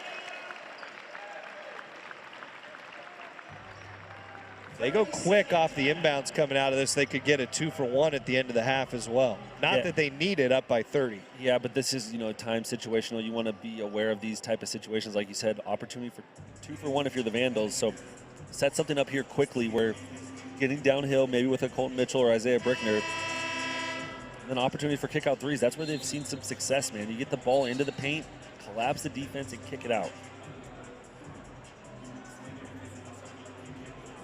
If they go quick off the inbounds coming out of this, they could get a 2-for-1 at the end of the half as well. Not that they need it up by 30. Yeah, but this is, time situational. You want to be aware of these type of situations. Like you said, opportunity for 2-for-1 if you're the Vandals. So set something up here quickly where getting downhill, maybe with a Colton Mitchell or Isaiah Brickner. And then opportunity for kick-out threes. That's where they've seen some success, man. You get the ball into the paint, collapse the defense, and kick it out.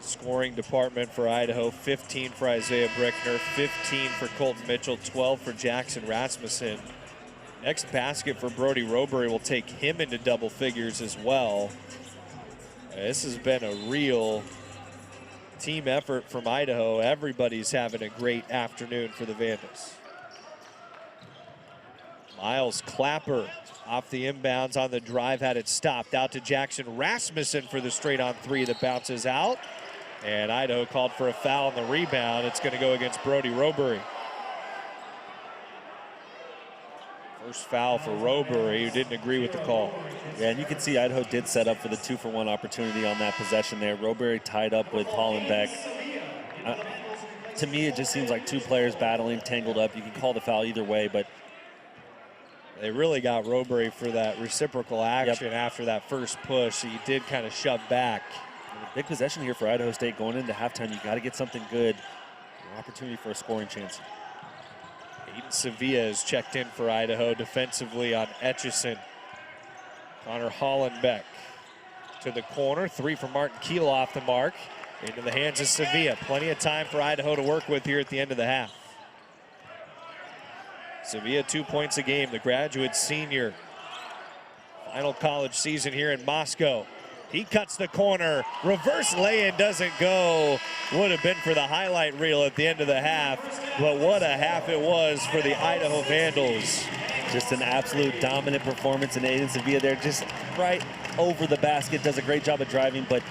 Scoring department for Idaho, 15 for Isaiah Brickner, 15 for Colton Mitchell, 12 for Jackson Rasmussen. Next basket for Brody Robury will take him into double figures as well. This has been a real team effort from Idaho. Everybody's having a great afternoon for the Vandals. Miles Clapper off the inbounds on the drive, had it stopped. Out to Jackson Rasmussen for the straight-on three that bounces out. And Idaho called for a foul on the rebound. It's going to go against Brody Robury. First foul for Robury, who didn't agree with the call. Yeah, and you can see Idaho did set up for the 2-for-1 opportunity on that possession there. Robury tied up with Hollenbeck. To me, it just seems like two players battling, tangled up. You can call the foul either way, but they really got Robury for that reciprocal action after that first push. He did kind of shove back. Big possession here for Idaho State going into halftime. You got to get something good. An opportunity for a scoring chance. Aiden Sevilla is checked in for Idaho defensively on Etchison. Connor Hollenbeck to the corner. Three for Martin Keel off the mark. Into the hands of Sevilla. Plenty of time for Idaho to work with here at the end of the half. Sevilla 2 points a game. The graduate senior. Final college season here in Moscow. He cuts the corner. Reverse lay-in doesn't go. Would have been for the highlight reel at the end of the half. But what a half it was for the Idaho Vandals. Just an absolute dominant performance, and Aiden Sevilla there just right over the basket. Does a great job of driving, but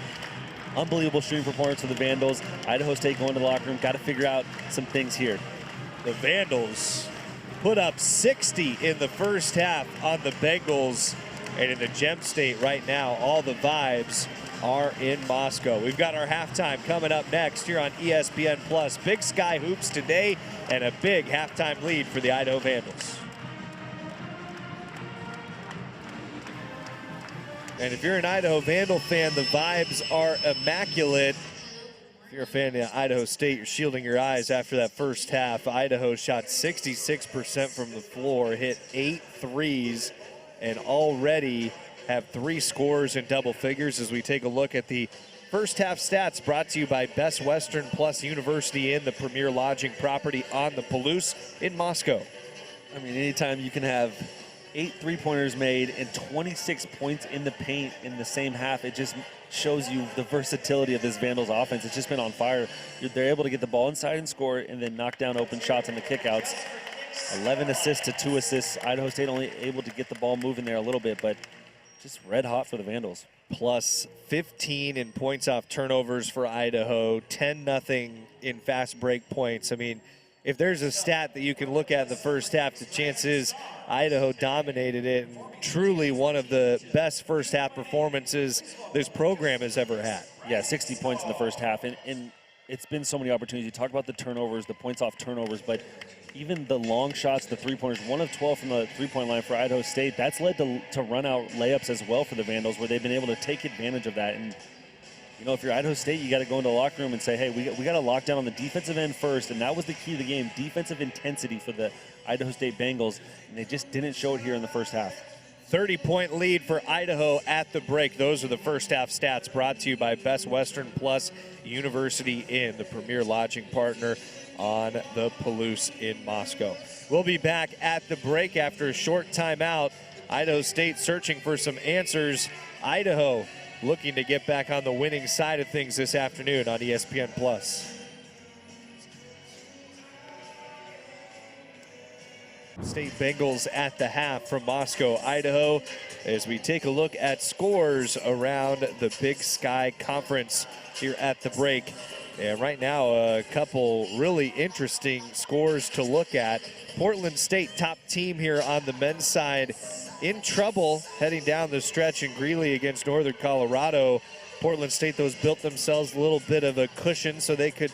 unbelievable shooting performance for the Vandals. Idaho State going to the locker room. Got to figure out some things here. The Vandals put up 60 in the first half on the Bengals. And in the Gem State right now, all the vibes are in Moscow. We've got our halftime coming up next here on ESPN+. Big Sky Hoops today and a big halftime lead for the Idaho Vandals. And if you're an Idaho Vandal fan, the vibes are immaculate. If you're a fan of Idaho State, you're shielding your eyes after that first half. Idaho shot 66% from the floor, hit 8 threes, and already have 3 scores in double figures as we take a look at the first half stats brought to you by Best Western Plus University Inn, the premier lodging property on the Palouse in Moscow. I mean, anytime you can have 8 three-pointers made and 26 points in the paint in the same half, it just shows you the versatility of this Vandals offense. It's just been on fire. They're able to get the ball inside and score and then knock down open shots on the kickouts. 11 assists to 2 assists. Idaho State only able to get the ball moving there a little bit, but just red hot for the Vandals. Plus 15 in points off turnovers for Idaho, 10-0 in fast break points. I mean, if there's a stat that you can look at in the first half, the chance is Idaho dominated it, and truly one of the best first half performances this program has ever had. Yeah, 60 points in the first half, and it's been so many opportunities. You talk about the turnovers, the points off turnovers, but even the long shots, the three-pointers, 1 of 12 from the three-point line for Idaho State, that's led to run-out layups as well for the Vandals, where they've been able to take advantage of that. And, you know, if you're Idaho State, you got to go into the locker room and say, hey, we got to lock down on the defensive end first, and that was the key to the game, defensive intensity for the Idaho State Bengals, and they just didn't show it here in the first half. 30-point lead for Idaho at the break. Those are the first half stats brought to you by Best Western Plus University Inn, the premier lodging partner on the Palouse in Moscow. We'll be back at the break after a short timeout. Idaho State searching for some answers. Idaho looking to get back on the winning side of things this afternoon on ESPN+. State Bengals at the half from Moscow, Idaho, as we take a look at scores around the Big Sky Conference here at the break. And right now, a couple really interesting scores to look at. Portland State, top team here on the men's side, in trouble heading down the stretch in Greeley against Northern Colorado. Portland State, those built themselves a little bit of a cushion so they could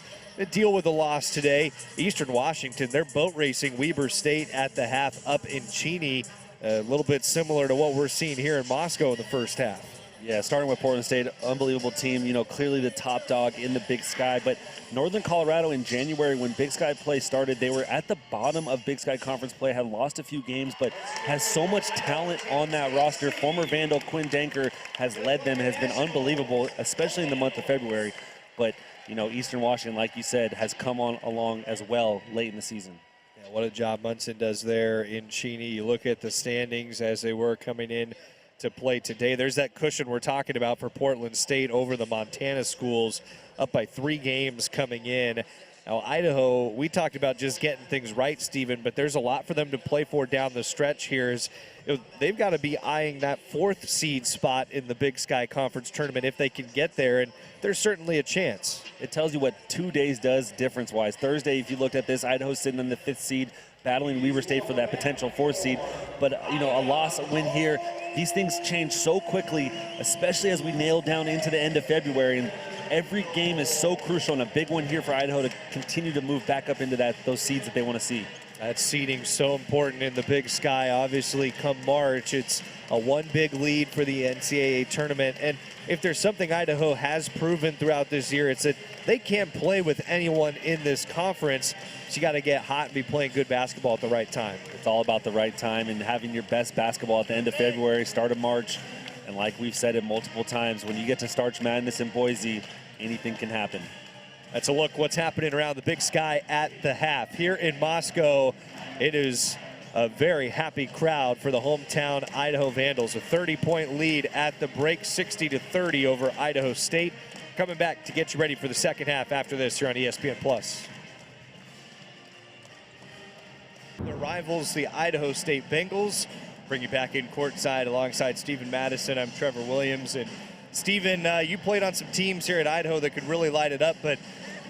deal with a loss today. Eastern Washington, they're boat racing Weber State at the half up in Cheney. A little bit similar to what we're seeing here in Moscow in the first half. Yeah, starting with Portland State, unbelievable team. You know, clearly the top dog in the Big Sky. But Northern Colorado in January, when Big Sky play started, they were at the bottom of Big Sky Conference play, had lost a few games, but has so much talent on that roster. Former Vandal Quinn Danker has led them, has been unbelievable, especially in the month of February. But, you know, Eastern Washington, like you said, has come on along as well late in the season. Yeah, what a job Munson does there in Cheney. You look at the standings as they were coming in to play today. There's that cushion we're talking about for Portland State over the Montana schools, up by 3 games coming in. Now, Idaho, we talked about just getting things right, Stephen, but there's a lot for them to play for down the stretch here. They've got to be eyeing that 4th seed spot in the Big Sky Conference tournament if they can get there, and there's certainly a chance. It tells you what 2 days does difference-wise. Thursday, if you looked at this, Idaho sitting in the 5th seed, battling Weber State for that potential 4th seed. But, you know, a loss, a win here, these things change so quickly, especially as we nail down into the end of February. And every game is so crucial, and a big one here for Idaho to continue to move back up into those seeds that they want to see. That seeding so important in the Big Sky. Obviously, come March, it's a one big lead for the NCAA tournament. And if there's something Idaho has proven throughout this year, it's that they can't play with anyone in this conference. So you got to get hot and be playing good basketball at the right time. It's all about the right time and having your best basketball at the end of February, start of March. And like we've said it multiple times, when you get to Starch Madness in Boise, anything can happen. That's a look what's happening around the Big Sky at the half. Here in Moscow, it is a very happy crowd for the hometown Idaho Vandals. A 30-point lead at the break, 60-30 over Idaho State. Coming back to get you ready for the second half after this here on ESPN+. The rivals, the Idaho State Bengals. Bring you back in courtside alongside Stephen Madison. I'm Trevor Williams. And Stephen, you played on some teams here at Idaho that could really light it up, but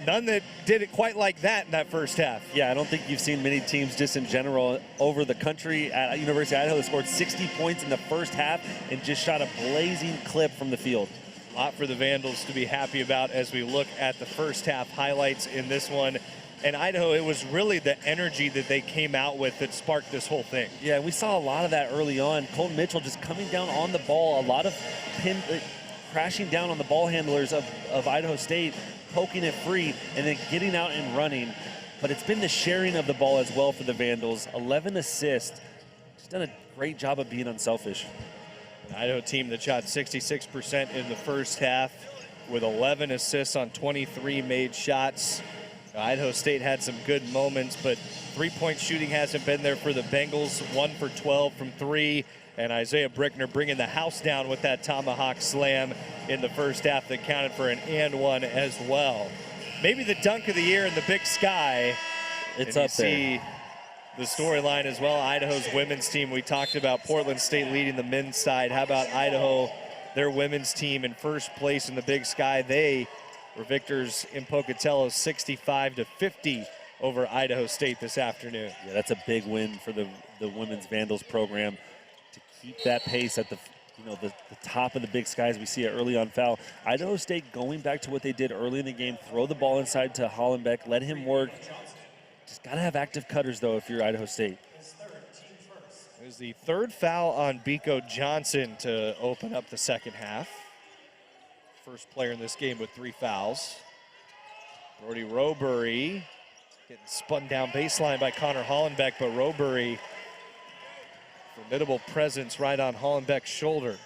none that did it quite like that in that first half. Yeah, I don't think you've seen many teams just in general over the country at University of Idaho that scored 60 points in the first half and just shot a blazing clip from the field. A lot for the Vandals to be happy about as we look at the first half highlights in this one. And Idaho, it was really the energy that they came out with that sparked this whole thing. Yeah, we saw a lot of that early on. Colton Mitchell just coming down on the ball, a lot of crashing down on the ball handlers of Idaho State, poking it free, and then getting out and running. But it's been the sharing of the ball as well for the Vandals. 11 assists. She's done a great job of being unselfish. An Idaho team that shot 66% in the first half with 11 assists on 23 made shots. Idaho State had some good moments, but three-point shooting hasn't been there for the Bengals. 1 for 12 from 3. And Isaiah Brickner bringing the house down with that tomahawk slam in the first half that counted for an and one as well. Maybe the dunk of the year in the Big Sky. It's up there. See the storyline as well. Idaho's women's team. We talked about Portland State leading the men's side. How about Idaho, their women's team in first place in the Big Sky? They were victors in Pocatello, 65-50 over Idaho State this afternoon. Yeah, that's a big win for the women's Vandals program. Keep that pace at the top of the Big Sky as we see it early on foul. Idaho State going back to what they did early in the game, throw the ball inside to Hollenbeck, let him work. Just got to have active cutters, though, if you're Idaho State. It was the third foul on Biko Johnson to open up the second half. First player in this game with 3 fouls. Brody Robury getting spun down baseline by Connor Hollenbeck, but Robury, formidable presence right on Hollenbeck's shoulder.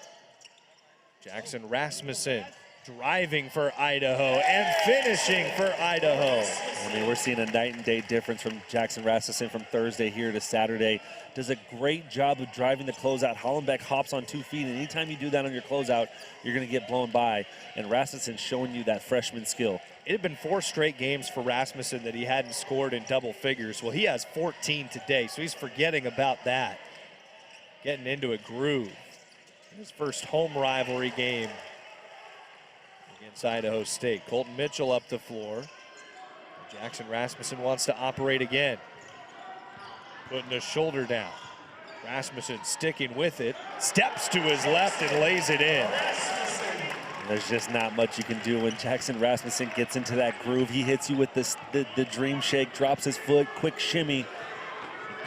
Jackson Rasmussen driving for Idaho and finishing for Idaho. I mean, we're seeing a night and day difference from Jackson Rasmussen from Thursday here to Saturday. Does a great job of driving the closeout. Hollenbeck hops on 2 feet, and anytime you do that on your closeout, you're going to get blown by. And Rasmussen showing you that freshman skill. It had been 4 straight games for Rasmussen that he hadn't scored in double figures. Well, he has 14 today, so he's forgetting about that. Getting into a groove. His first home rivalry game against Idaho State. Colton Mitchell up the floor. Jackson Rasmussen wants to operate again. Putting his shoulder down. Rasmussen sticking with it. Steps to his left and lays it in. There's just not much you can do when Jackson Rasmussen gets into that groove. He hits you with the dream shake, drops his foot, quick shimmy,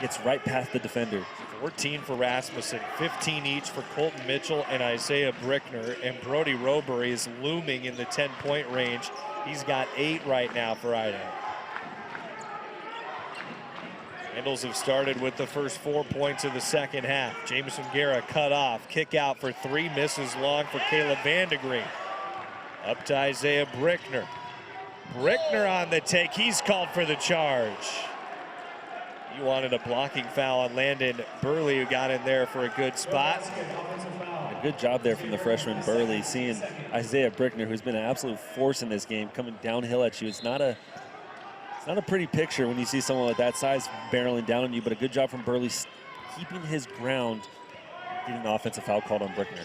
gets right past the defender. 14 for Rasmussen, 15 each for Colton Mitchell and Isaiah Brickner, and Brody Roberry is looming in the 10-point range. He's got 8 right now for Idaho. Vandals have started with the first 4 points of the second half. Jamison Guerra cut off, kick out for 3, misses long for Caleb Vandegreen. Up to Isaiah Brickner. Brickner on the take, he's called for the charge. You wanted a blocking foul on Landon Burley, who got in there for a good spot. A good job there from the freshman Burley, seeing Isaiah Brickner, who's been an absolute force in this game, coming downhill at you. It's not a pretty picture when you see someone with that size barreling down on you, but a good job from Burley keeping his ground, getting an offensive foul called on Brickner.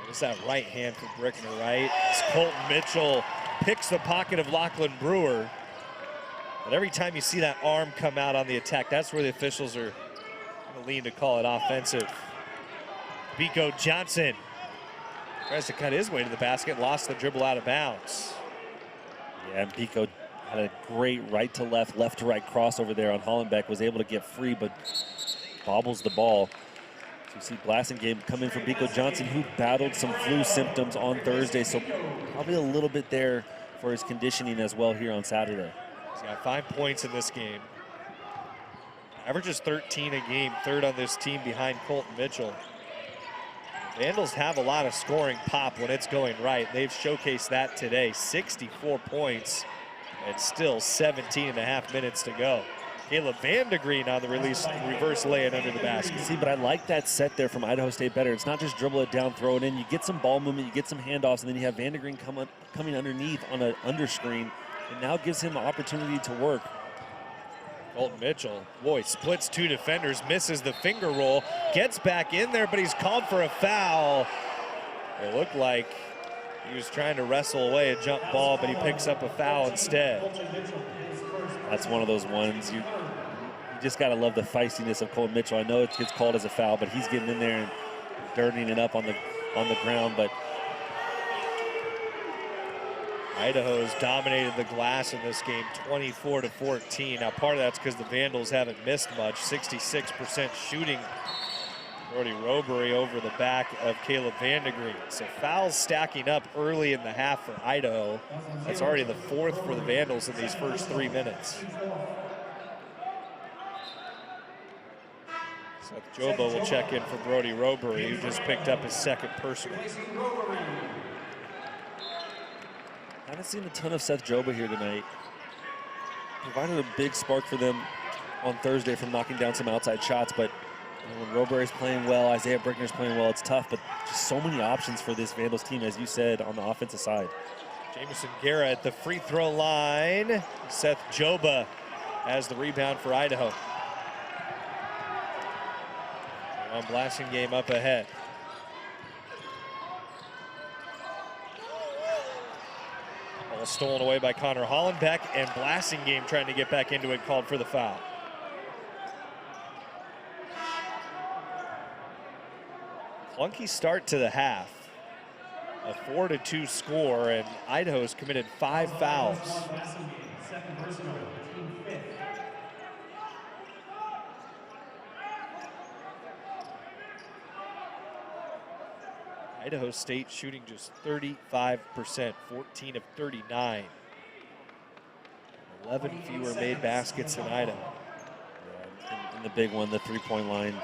It's that right hand for Brickner, right? It's Colton Mitchell picks the pocket of Lachlan Brewer. But every time you see that arm come out on the attack, that's where the officials are going to lean to call it offensive. Biko Johnson tries to cut his way to the basket, lost the dribble out of bounds. Yeah, and Biko had a great right-to-left, left-to-right crossover there on Hollenbeck, was able to get free, but bobbles the ball. So you see Blassingame come in for Biko Johnson, who battled some flu symptoms on Thursday, so probably a little bit there for his conditioning as well here on Saturday. He's got 5 points in this game. Averages 13 a game, third on this team behind Colton Mitchell. Vandals have a lot of scoring pop when it's going right. They've showcased that today. 64 points and still 17.5 minutes to go. Caleb Vandegreen on the reverse lay-in under the basket. See, but I like that set there from Idaho State better. It's not just dribble it down, throw it in. You get some ball movement, you get some handoffs, and then you have Vandegreen coming underneath on an underscreen, and now gives him an opportunity to work. Colton Mitchell, boy, splits 2 defenders, misses the finger roll, gets back in there, but he's called for a foul. It looked like he was trying to wrestle away a jump ball, but he picks up a foul instead. That's one of those ones. You just got to love the feistiness of Colton Mitchell. I know it gets called as a foul, but he's getting in there and dirtying it up on the ground. But Idaho has dominated the glass in this game, 24-14. Now, part of that's because the Vandals haven't missed much. 66% shooting. Brody Roberry over the back of Caleb Vandegreen. So fouls stacking up early in the half for Idaho. That's already the 4th for the Vandals in these first 3 minutes. Seth Joba will check in for Brody Roberry, who just picked up his 2nd personal. I haven't seen a ton of Seth Joba here tonight. Provided a big spark for them on Thursday from knocking down some outside shots, but when Roberry's playing well, Isaiah Brickner's playing well, it's tough, but just so many options for this Vandals team, as you said, on the offensive side. Jamison Guerra at the free throw line. Seth Joba has the rebound for Idaho. On Blassingame up ahead. Ball stolen away by Connor Hollenbeck, and Blassingame trying to get back into it, called for the foul. Clunky start to the half. A 4-2 score, and Idaho's committed 5 fouls. Idaho State shooting just 35%, 14 of 39. 11 fewer made baskets than Idaho. And the big one, the three-point line,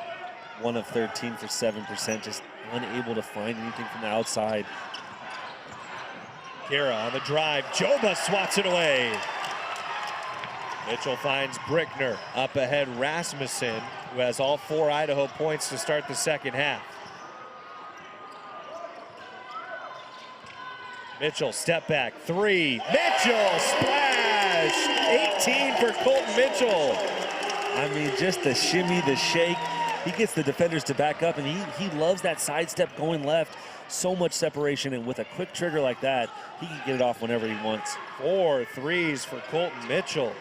1 of 13 for 7%, just unable to find anything from the outside. Guerra on the drive, Joba swats it away. Mitchell finds Brickner, up ahead Rasmussen, who has all 4 Idaho points to start the second half. Mitchell, step back, 3. Mitchell, splash! 18 for Colton Mitchell. I mean, just the shimmy, the shake. He gets the defenders to back up, and he loves that sidestep going left. So much separation, and with a quick trigger like that, he can get it off whenever he wants. 4 threes for Colton Mitchell.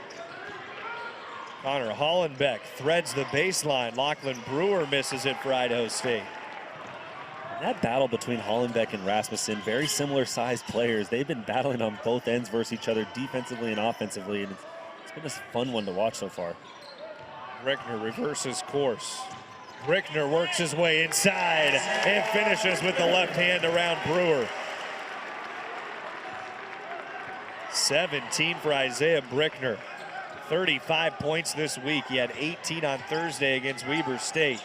Connor Hollenbeck threads the baseline. Lachlan Brewer misses it for Idaho State. That battle between Hollenbeck and Rasmussen, very similar sized players. They've been battling on both ends versus each other, defensively and offensively, and it's been a fun one to watch so far. Brickner reverses course. Brickner works his way inside and finishes with the left hand around Brewer. 17 for Isaiah Brickner. 35 points this week. He had 18 on Thursday against Weber State.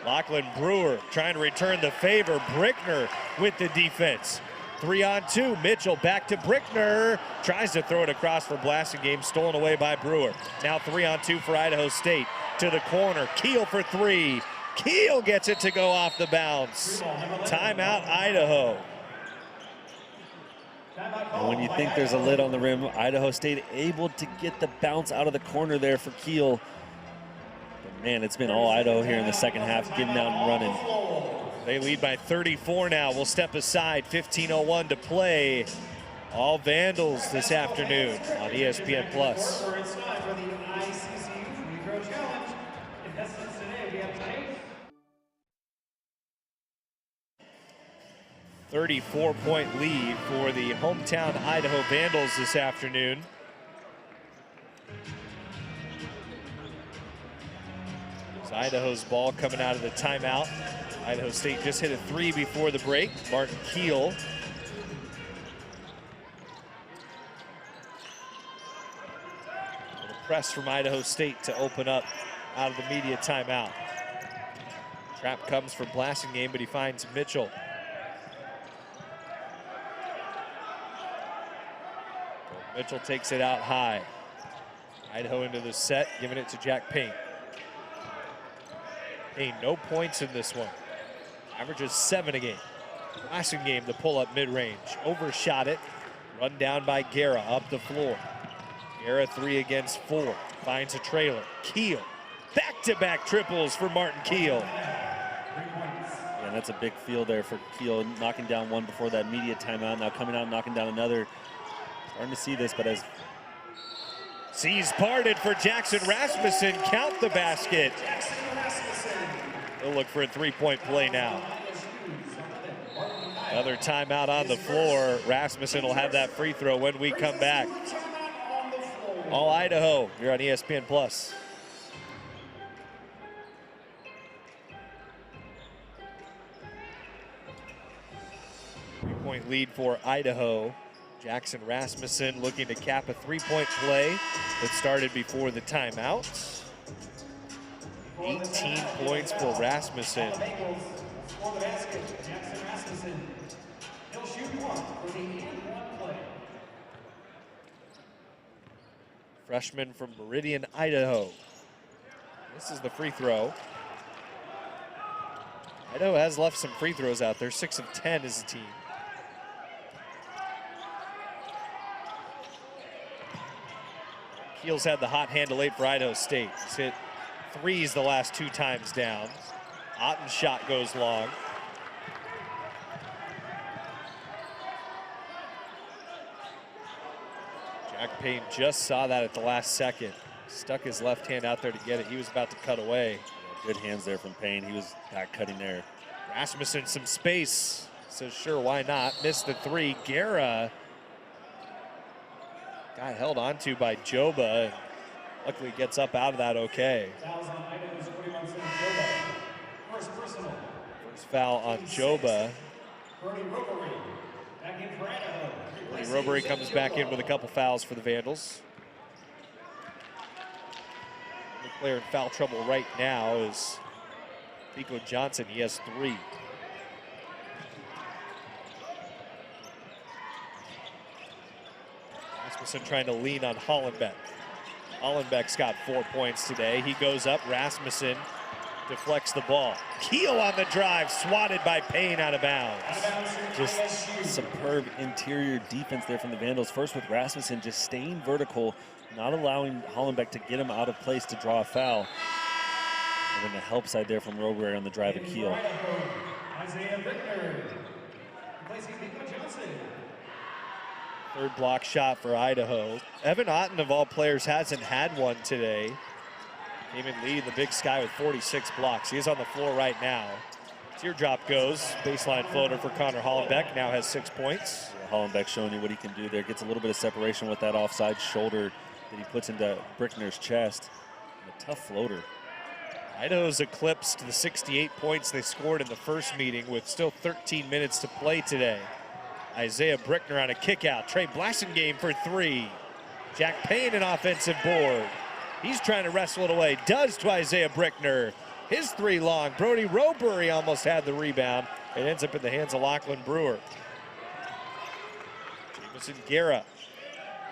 Lachlan Brewer trying to return the favor. Brickner with the defense. 3-on-2. Mitchell back to Brickner. Tries to throw it across for Blasingame. Stolen away by Brewer. Now 3-on-2 for Idaho State. To the corner. Keel for three. Keel gets it to go off the bounce. Timeout, Idaho. And when you think there's a lid on the rim, Idaho State able to get the bounce out of the corner there for Keel. But man, it's been all Idaho here in the second half, getting out and running. They lead by 34 now. We'll step aside. 15:01 to play. All Vandals this afternoon on ESPN+. 34-point lead for the hometown Idaho Vandals this afternoon. It's Idaho's ball coming out of the timeout. Idaho State just hit a three before the break. Martin Keel. The press from Idaho State to open up out of the media timeout. Trap comes for Blasingame, but he finds Mitchell. Mitchell takes it out high. Idaho into the set, giving it to Jack Payne. Payne, no points in this one. Averages 7 a game. Blasingame, the pull-up mid-range. Overshot it. Run down by Guerra up the floor. Guerra 3 against 4. Finds a trailer. Keel. Back-to-back triples for Martin Keel. Yeah, that's a big field there for Keel, knocking down one before that media timeout. Now coming out and knocking down another. Starting to see this, but as Seas parted for Jackson Rasmussen. Count the basket. He'll look for a three-point play now. Another timeout on the floor. Rasmussen will have that free throw when we come back. All Idaho here on ESPN+. Three-point lead for Idaho. Jackson Rasmussen looking to cap a three-point play that started before the timeout. 18 points for Rasmussen. Freshman from Meridian, Idaho. This is the free throw. Idaho has left some free throws out there, 6 of 10 as a team. Keel's had the hot hand of late for Idaho State. He's hit threes the last 2 times down. Otten's shot goes long. Jack Payne just saw that at the last second. Stuck his left hand out there to get it. He was about to cut away. Good hands there from Payne. He was back cutting there. Rasmussen some space. Says sure, why not? Missed the 3. Guerra got held onto by Joba. Luckily gets up out of that okay. First foul on Joba. Robbery comes back in with a couple fouls for the Vandals. The player in foul trouble right now is Pico Johnson. He has 3. Rasmussen trying to lean on Hollenbeck. Hollenbeck's got 4 points today. He goes up. Rasmussen deflects the ball. Keel on the drive, swatted by Payne out of bounds. Just superb interior defense there from the Vandals. First with Rasmussen just staying vertical, not allowing Hollenbeck to get him out of place to draw a foul. And then the help side there from Robert on the drive of Keel. Third block shot for Idaho. Evan Otten, of all players, hasn't had one today. Came in lead in the Big Sky with 46 blocks. He is on the floor right now. Teardrop goes. Baseline floater for Connor Hollenbeck. Now has 6 points. Yeah, Hollenbeck showing you what he can do there. Gets a little bit of separation with that offside shoulder that he puts into Brickner's chest. And a tough floater. Idaho's eclipsed the 68 points they scored in the first meeting with still 13 minutes to play today. Isaiah Brickner on a kickout. Trey Blassingame for three. Jack Payne an offensive board. He's trying to wrestle it away. Does to Isaiah Brickner. His three long. Brody Robury almost had the rebound. It ends up in the hands of Lachlan Brewer. Jameson Guerra.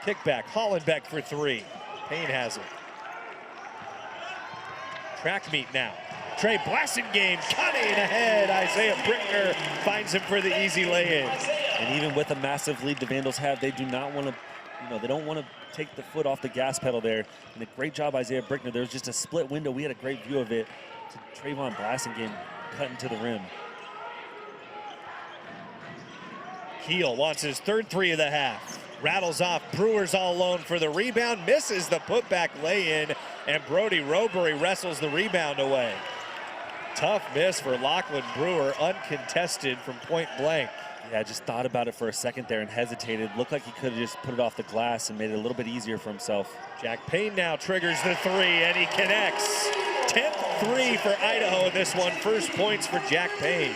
Kickback. Hollenbeck for three. Payne has it. Track meet now. Trey Blassingame cutting ahead. Isaiah Brickner finds him for the easy lay-in. And even with a massive lead the Vandals have, they do not want to, they don't want to take the foot off the gas pedal there. And a great job, Isaiah Brickner. There was just a split window. We had a great view of it. To Trayvon Blassingame cutting to the rim. Keel wants his third three of the half. Rattles off. Brewer's all alone for the rebound. Misses the putback lay-in. And Brody Robury wrestles the rebound away. Tough miss for Lachlan Brewer, uncontested from point blank. Yeah, I just thought about it for a second there and hesitated. Looked like he could have just put it off the glass and made it a little bit easier for himself. Jack Payne now triggers the three, and he connects. 10th three for Idaho in this one. First points for Jack Payne.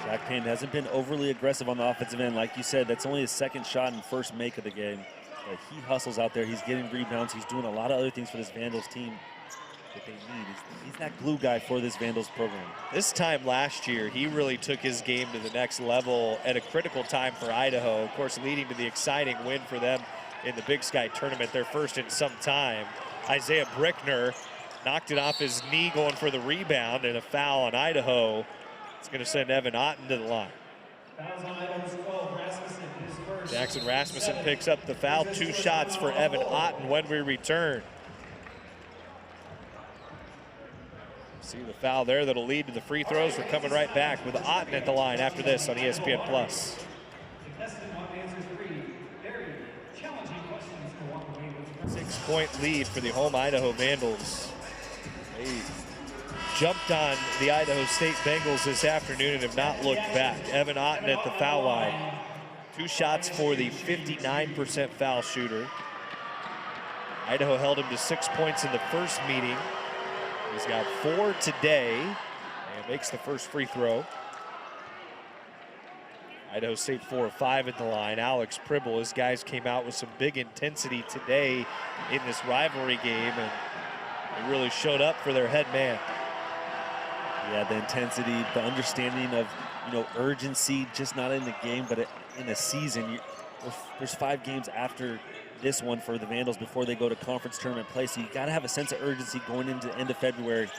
Jack Payne hasn't been overly aggressive on the offensive end. Like you said, that's only his second shot and first make of the game. But he hustles out there. He's getting rebounds. He's doing a lot of other things for this Vandals team that they need. He's that glue guy for this Vandals program. This time last year, he really took his game to the next level at a critical time for Idaho. Of course, leading to the exciting win for them in the Big Sky tournament, their first in some time. Isaiah Brickner knocked it off his knee going for the rebound, and a foul on Idaho. It's going to send Evan Otten to the line. Jackson Rasmussen picks up the foul. 2 shots for Evan Otten when we return. See the foul there that'll lead to the free throws. We're coming right back with Otten at the line after this on ESPN+. 6-point lead for the home Idaho Vandals. They jumped on the Idaho State Bengals this afternoon and have not looked back. Evan Otten at the foul line. 2 shots for the 59% foul shooter. Idaho held him to 6 points in the first meeting. He's got 4 today and makes the first free throw. Idaho State 4 of 5 at the line. Alex Pribble, his guys came out with some big intensity today in this rivalry game, and they really showed up for their head man. Yeah, the intensity, the understanding of, urgency, just not in the game, but in a season. There's 5 games after this one for the Vandals before they go to conference tournament play, so you got to have a sense of urgency going into the end of February.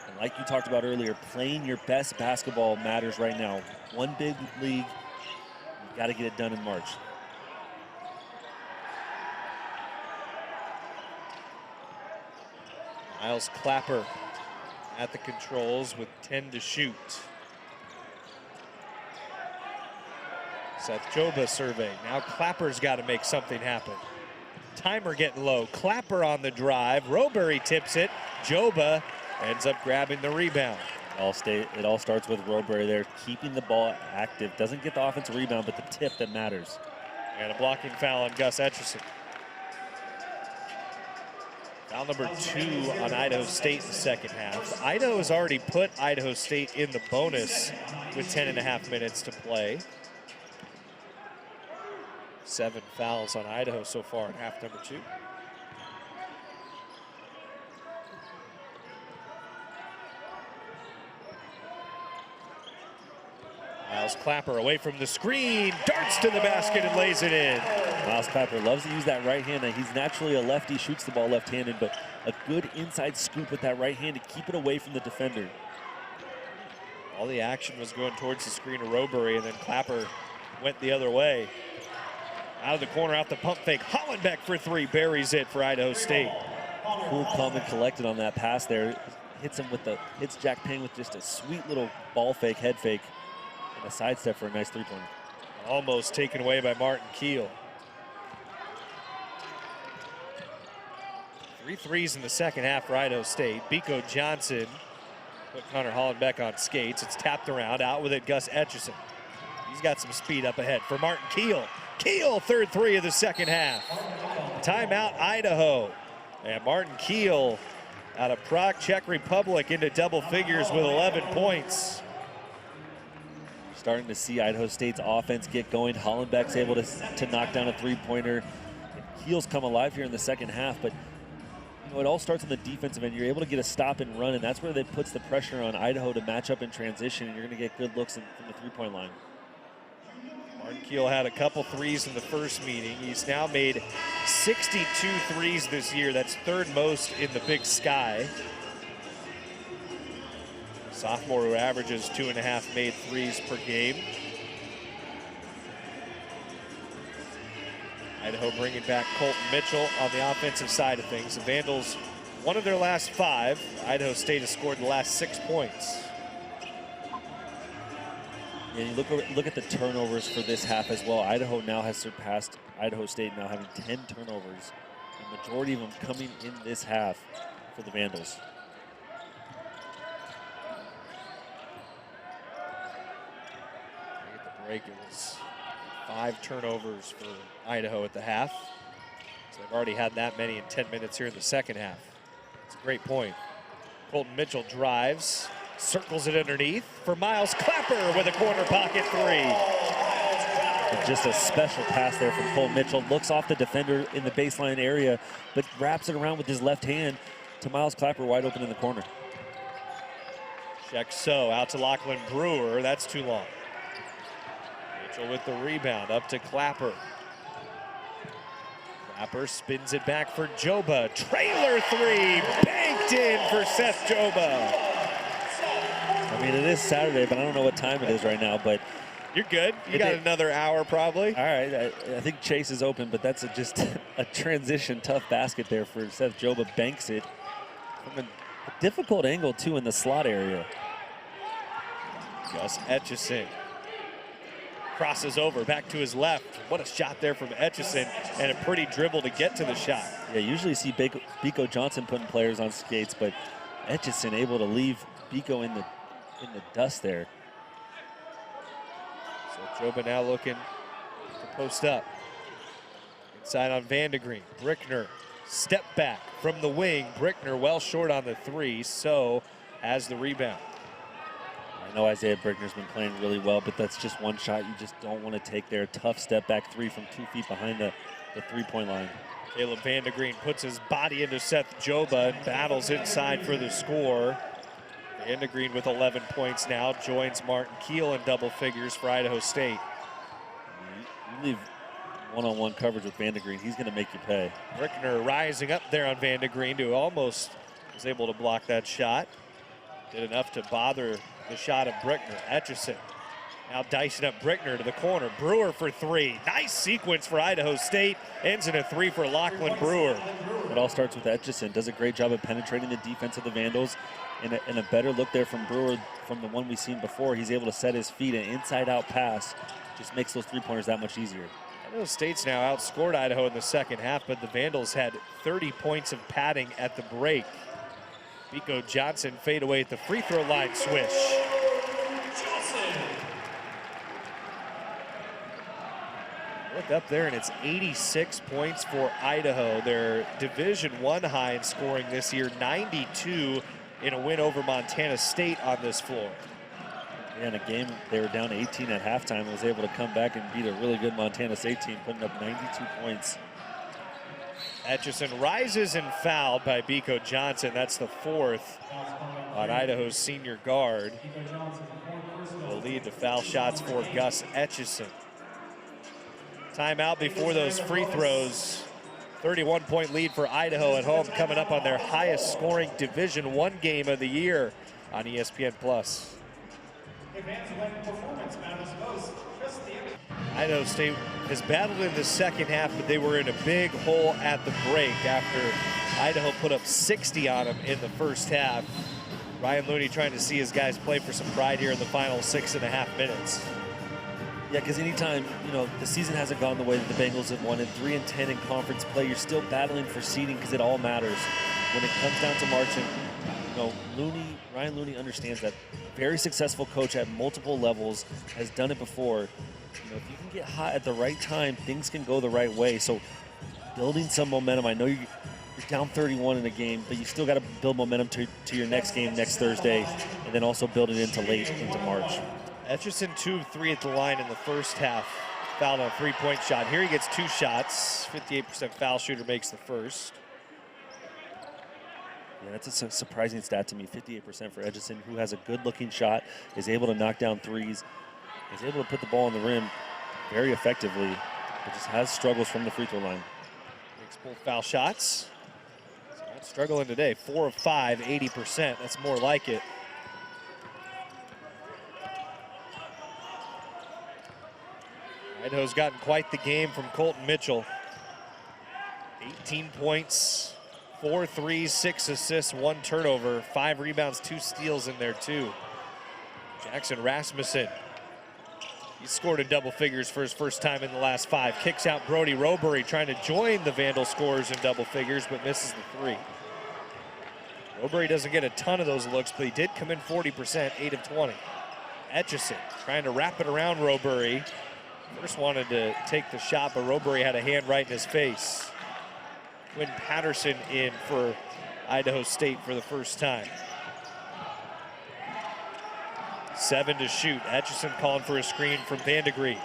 And like you talked about earlier, playing your best basketball matters right now. One big league, you got to get it done in March. Miles Clapper at the controls with 10 to shoot. Seth Joba survey. Now Clapper's got to make something happen. Timer getting low. Clapper on the drive. Robury tips it. Joba ends up grabbing the rebound. It all starts with Robury there, keeping the ball active. Doesn't get the offensive rebound, but the tip that matters. And a blocking foul on Gus Etchison. Foul number 2 on Idaho State in the second half. Idaho has already put Idaho State in the bonus with 10.5 minutes to play. 7 fouls on Idaho so far in half number 2. Miles Clapper away from the screen, darts to the basket and lays it in. Miles Clapper loves to use that right hand. He's naturally a lefty, shoots the ball left-handed, but a good inside scoop with that right hand to keep it away from the defender. All the action was going towards the screen of Robury, and then Clapper went the other way. Out of the corner, out the pump fake. Hollenbeck for 3, buries it for Idaho State. Cool, calm, and collected on that pass there. Hits Jack Payne with just a sweet little ball fake, head fake, and a sidestep for a nice 3-pointer. Almost taken away by Martin Keel. 3 threes in the second half for Idaho State. Biko Johnson put Connor Hollenbeck on skates. It's tapped around, out with it Gus Etchison. He's got some speed up ahead for Martin Keel. Keel, 3rd 3 of the second half. Timeout, Idaho. And Martin Keel out of Prague, Czech Republic, into double figures with 11 points. Starting to see Idaho State's offense get going. Hollenbeck's able to knock down a three-pointer. Heels come alive here in the second half, but you know, it all starts on the defensive end. You're able to get a stop and run, and that's where that puts the pressure on Idaho to match up in transition, and you're going to get good looks from the three-point line. Martin Keel had a couple threes in the first meeting. He's now made 62 threes this year. That's third most in the Big Sky. Sophomore who averages 2.5 made threes per game. Idaho bringing back Colton Mitchell on the offensive side of things. The Vandals, one of their last 5. Idaho State has scored the last 6 points. Yeah, you look at the turnovers for this half as well. Idaho now has surpassed Idaho State, now having 10 turnovers. The majority of them coming in this half for the Vandals. At the break, it was 5 turnovers for Idaho at the half. So they've already had that many in 10 minutes here in the second half. It's a great point. Colton Mitchell drives, circles it underneath for Miles Clapper with a corner pocket three. And just a special pass there from Colton Mitchell. Looks off the defender in the baseline area, but wraps it around with his left hand to Miles Clapper, wide open in the corner. Check so out to Lachlan Brewer. That's too long. Mitchell with the rebound up to Clapper. Clapper spins it back for Joba. Trailer three banked in for Seth Joba. I mean, it is Saturday, but I don't know what time it is right now, but you're good. You got another hour probably. All right, I think Chase is open, but that's just a transition tough basket there for Seth Joba. Banks it from a difficult angle too in the slot area. Gus Etchison crosses over back to his left. What a shot there from Etchison, and a pretty dribble to get to the shot. Yeah, usually you see Biko Johnson putting players on skates, but Etchison able to leave Biko in the dust there. So Joba now looking to post up. Inside on Vandegreen. Brickner, step back from the wing. Brickner well short on the three, so has the rebound. I know Isaiah Brickner's been playing really well, but that's just one shot you just don't want to take there. Tough step back three from 2 feet behind the three-point line. Caleb Vandegreen puts his body into Seth Joba and battles inside for the score. Vandegreen with 11 points now joins Martin Keel in double figures for Idaho State. You leave one-on-one coverage with Vandegreen, he's going to make you pay. Brickner rising up there on Vandegreen, who almost was able to block that shot. Did enough to bother the shot of Brickner. Etchison now dicing up Brickner to the corner. Brewer for three. Nice sequence for Idaho State. Ends in a three for Lachlan Brewer. It all starts with Etchison. Does a great job of penetrating the defense of the Vandals. And a better look there from Brewer from the one we've seen before. He's able to set his feet. An inside-out pass just makes those three-pointers that much easier. Idaho State's now outscored Idaho in the second half, but the Vandals had 30 points of padding at the break. Biko Johnson fade away at the free throw line swish. Look up there, and it's 86 points for Idaho. Their Division I high in scoring this year, 92 in a win over Montana State on this floor. Yeah, in a game they were down 18 at halftime and was able to come back and beat a really good Montana State team, putting up 92 points. Etchison rises and fouled by Biko Johnson. That's the fourth on Idaho's senior guard. The lead to foul shots for Gus Etchison. Timeout before those free throws. 31-point lead for Idaho at home, coming up on their highest scoring Division I game of the year on ESPN+. Idaho State has battled in the second half, but they were in a big hole at the break after Idaho put up 60 on them in the first half. Ryan Looney trying to see his guys play for some pride here in the final 6.5 minutes. Yeah, because anytime, the season hasn't gone the way that the Bengals have won, 3-10 in conference play, you're still battling for seeding because it all matters. When it comes down to marching, Ryan Looney understands that. Very successful coach at multiple levels, has done it before. If you can get hot at the right time, things can go the right way. So building some momentum. I know you're You're down 31 in a game, but you still got to build momentum to your next game next Thursday, and then also build it into late into March. Etchison 2 of 3 at the line in the first half. Fouled on a three-point shot. Here he gets 2 shots. 58% foul shooter makes the first. Yeah, that's a surprising stat to me. 58% for Etchison, who has a good-looking shot, is able to knock down threes, is able to put the ball on the rim very effectively, but just has struggles from the free throw line. Makes both foul shots. So not struggling today. 4 of 5, 80%. That's more like it. Idaho's gotten quite the game from Colton Mitchell. 18 points, 4 threes, 6 assists, 1 turnover, 5 rebounds, 2 steals in there too. Jackson Rasmussen, he scored in double figures for his first time in the last 5. Kicks out Brody Robury, trying to join the Vandal scorers in double figures, but misses the 3. Robury doesn't get a ton of those looks, but he did come in 40%, 8 of 20. Etchison trying to wrap it around Robury. First wanted to take the shot, but Robury had a hand right in his face. Quinn Patterson in for Idaho State for the first time. 7 to shoot. Etchison calling for a screen from Vandegreen.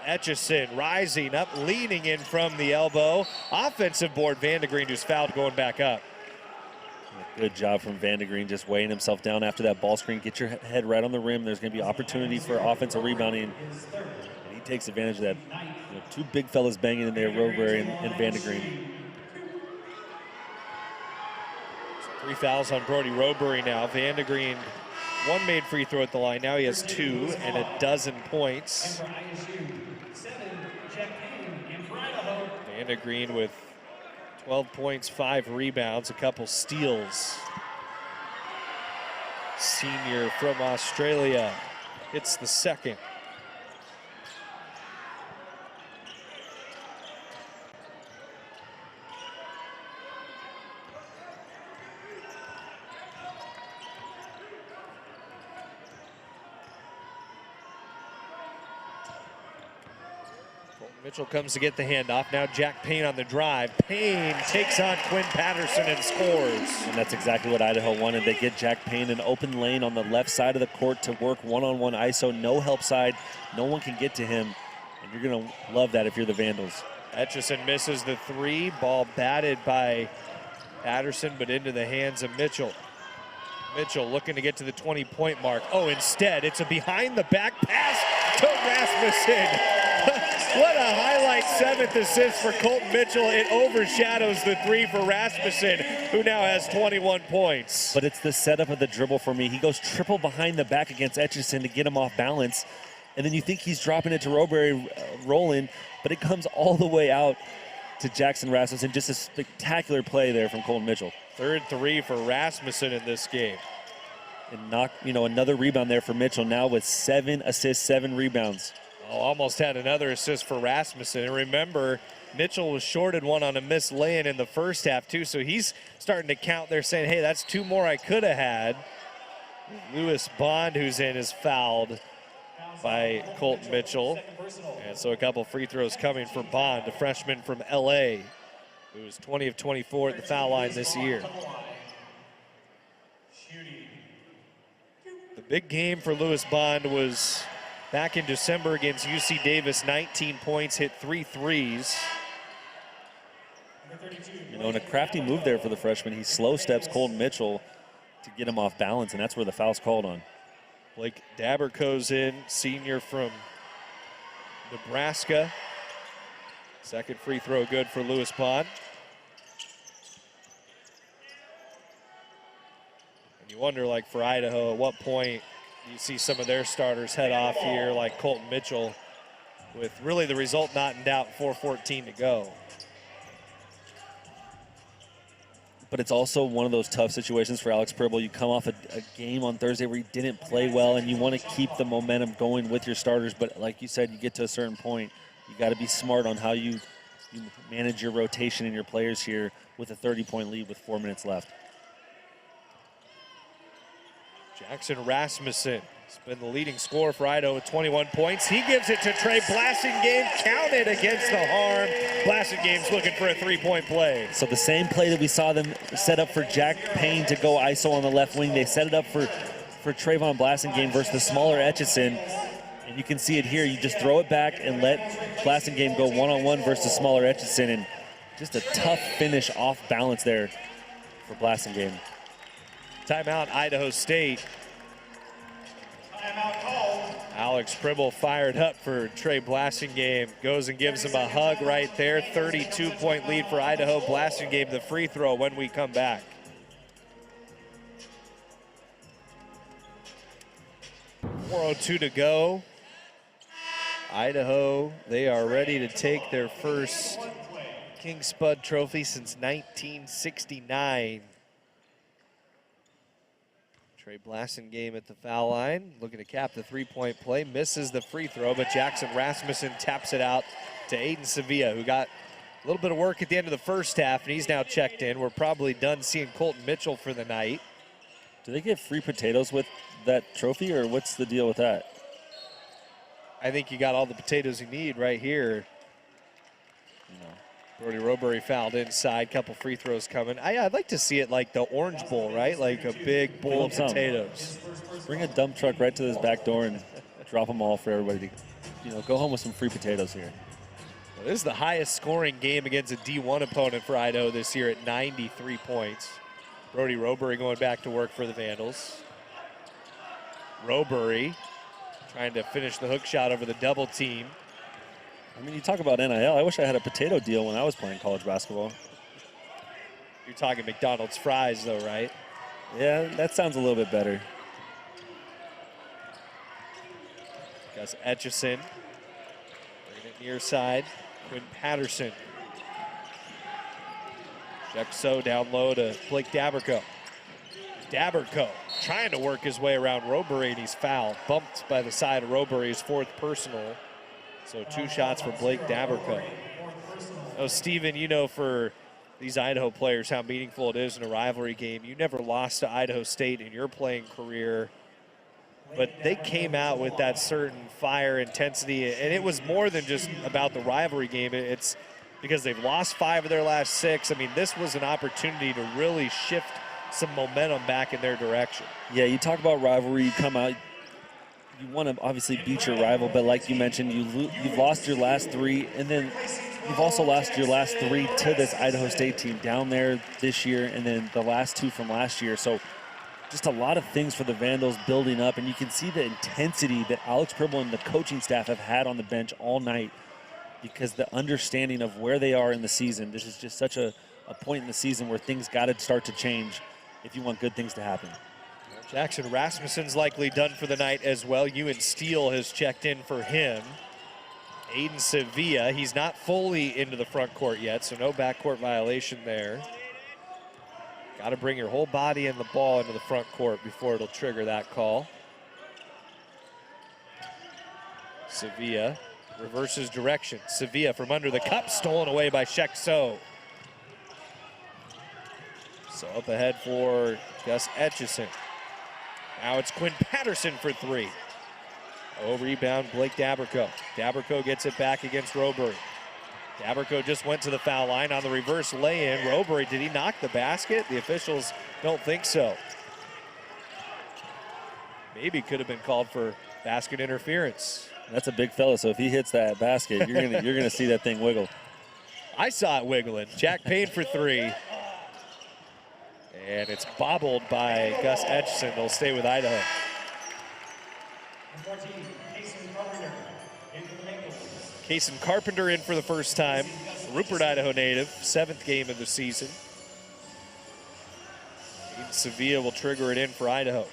Etchison rising up, leaning in from the elbow. Offensive board, Vandegreen, who's fouled, going back up. Good job from Vandegreen, just weighing himself down after that ball screen. Get your head right on the rim. There's going to be opportunity for offensive rebounding. And he takes advantage of that. You know, 2 big fellas banging in there, Robury and Vandegreen. 3 fouls on Brody Robury now. Vandegreen, 1 made free throw at the line. Now he has 2 and a dozen points. Vandegreen with 12 points, 5 rebounds, a couple steals. Senior from Australia hits the second. Mitchell comes to get the handoff. Now Jack Payne on the drive. Payne takes on Quinn Patterson and scores. And that's exactly what Idaho wanted. They get Jack Payne an open lane on the left side of the court to work one-on-one ISO, no help side. No one can get to him. And you're going to love that if you're the Vandals. Etchison misses the 3. Ball batted by Patterson, but into the hands of Mitchell. Mitchell looking to get to the 20-point mark. Oh, instead, it's a behind-the-back pass to Rasmussen. What a highlight 7th assist for Colton Mitchell. It overshadows the 3 for Rasmussen, who now has 21 points. But it's the setup of the dribble for me. He goes triple behind the back against Etchison to get him off balance. And then you think he's dropping it to Robury rolling, but it comes all the way out to Jackson Rasmussen. Just a spectacular play there from Colton Mitchell. 3rd 3 for Rasmussen in this game. And another rebound there for Mitchell, now with 7 assists, 7 rebounds. Oh, almost had another assist for Rasmussen. And remember, Mitchell was shorted 1 on a missed lay-in in the first half, too. So he's starting to count there, saying, hey, that's 2 more I could have had. Lewis Bond, who's in, is fouled by Colton Mitchell. And so a couple free throws coming for Bond, a freshman from L.A., who's 20 of 24 at the foul line this year. The big game for Lewis Bond was back in December against UC Davis. 19 points, hit 3 threes. And a crafty move there for the freshman. He slow steps Colton Mitchell to get him off balance, and that's where the foul's called on. Blake Daberco's in, senior from Nebraska. Second free throw good for Lewis Bond. And you wonder, like for Idaho, at what point you see some of their starters head off here, like Colton Mitchell, with really the result not in doubt, 4:14 to go. But it's also one of those tough situations for Alex Pribble. You come off a game on Thursday where you didn't play well, and you want to keep the momentum going with your starters. But like you said, you get to a certain point, you got to be smart on how you manage your rotation and your players here with a 30-point lead with 4 minutes left. Jackson Rasmussen, He's been the leading scorer for Idaho with 21 points. He gives it to Trey Blassingame, counted against the harm. Blassingame's looking for a three-point play. So the same play that we saw them set up for Jack Payne to go ISO on the left wing, they set it up for Trayvon Blassingame versus the smaller Etchison. And you can see it here. You just throw it back and let Blassingame go one-on-one versus the smaller Etchison. And just a tough finish off balance there for Blassingame. Timeout, Idaho State. Alex Pribble fired up for Trey Blassingame. Goes and gives him a hug right there. 32-point lead for Idaho. Blassingame the free throw when we come back. .402 to go. Idaho, they are ready to take their first King Spud Trophy since 1969. Trey Blassingame at the foul line, looking to cap the three-point play, misses the free throw, but Jackson Rasmussen taps it out to Aiden Sevilla, who got a little bit of work at the end of the first half, and he's now checked in. We're probably done seeing Colton Mitchell for the night. Do they get free potatoes with that trophy, or what's the deal with that? I think you got all the potatoes you need right here. Brody Roberry fouled inside, couple free throws coming. I'd like to see it like the Orange Bowl, right? Like a big bowl of potatoes. Bring a dump truck right to this back door and drop them all for everybody to, go home with some free potatoes here. Well, this is the highest scoring game against a D1 opponent for Idaho this year at 93 points. Brody Roberry going back to work for the Vandals. Roberry trying to finish the hook shot over the double team. I mean, you talk about NIL. I wish I had a potato deal when I was playing college basketball. You're talking McDonald's fries, though, right? Yeah, that sounds a little bit better. Gus Etchison. Bringing it near side. Quinn Patterson. Jexo down low to Blake Daberco. Daberco trying to work his way around Roberry, and he's fouled. Bumped by the side of Roberry, his fourth personal. So 2 shots for Blake Daberco. Oh, Steven, for these Idaho players how meaningful it is in a rivalry game. You never lost to Idaho State in your playing career, but they came out with that certain fire, intensity, and it was more than just about the rivalry game. It's because they've lost 5 of their last 6. I mean, this was an opportunity to really shift some momentum back in their direction. Yeah, you talk about rivalry, you come out, you want to obviously beat your rival, but like you mentioned, you've lost your last 3, and then you've also lost your last 3 to this Idaho State team down there this year, and then the last 2 from last year. So just a lot of things for the Vandals building up, and you can see the intensity that Alex Pribble and the coaching staff have had on the bench all night, because the understanding of where they are in the season, this is just such a point in the season where things got to start to change if you want good things to happen. Jackson Rasmussen's likely done for the night as well. Ewan Steele has checked in for him. Aiden Sevilla, he's not fully into the front court yet, so no backcourt violation there. Got to bring your whole body and the ball into the front court before it'll trigger that call. Sevilla reverses direction. Sevilla from under the cup, stolen away by Jexo. So up ahead for Gus Etchison. Now it's Quinn Patterson for 3. Oh, rebound, Blake Daberco. Daberco gets it back against Roberry. Daberco just went to the foul line on the reverse lay-in. Roberry, did he knock the basket? The officials don't think so. Maybe could have been called for basket interference. That's a big fella, so if he hits that basket, you're gonna see that thing wiggle. I saw it wiggling. Jack Payne for 3. And it's bobbled by Gus Etchison. They'll stay with Idaho. Cason Carpenter in for the first time. Rupert, Idaho native, 7th game of the season. Sevilla will trigger it in for Idaho.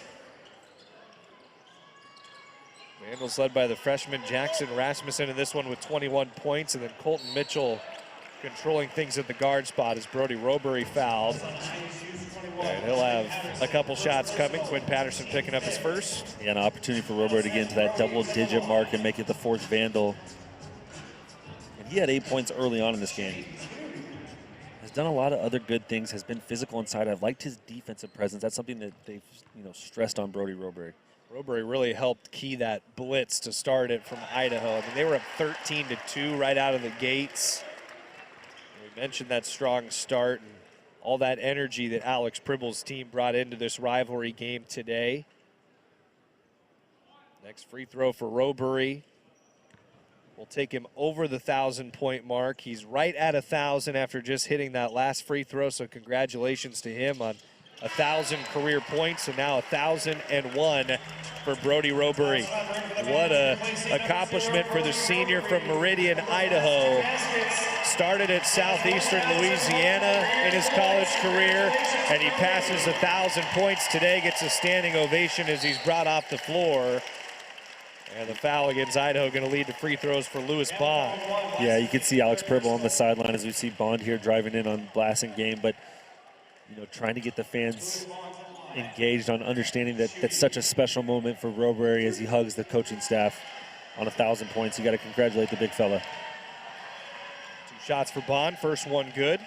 Vandals led by the freshman Jackson Rasmussen in this one with 21 points, and then Colton Mitchell controlling things at the guard spot as Brody Roberry fouled. And he'll have a couple shots coming. Quinn Patterson picking up his first. Yeah, an opportunity for Roberry to get into that double-digit mark and make it the 4th Vandal. And he had 8 points early on in this game. Has done a lot of other good things, has been physical inside. I've liked his defensive presence. That's something that they've stressed on Brody Roberry. Roebury really helped key that blitz to start it from Idaho. I mean, they were up 13-2 right out of the gates. We mentioned that strong start and all that energy that Alex Pribble's team brought into this rivalry game today. Next free throw for Roebury will take him over the 1,000-point mark. He's right at 1,000 after just hitting that last free throw, so congratulations to him on 1,000 career points, and now 1,001 for Brody Roebury. What a accomplishment for the senior from Meridian, Idaho. Started at Southeastern Louisiana in his college career, and he passes 1,000 points today, gets a standing ovation as he's brought off the floor. And the foul against Idaho going to lead to free throws for Lewis Bond. Yeah, you can see Alex Pribble on the sideline as we see Bond here driving in on blasting game, but trying to get the fans engaged on understanding that that's such a special moment for Roebury as he hugs the coaching staff on 1,000 points. You got to congratulate the big fella. 2 shots for Bond, first one good.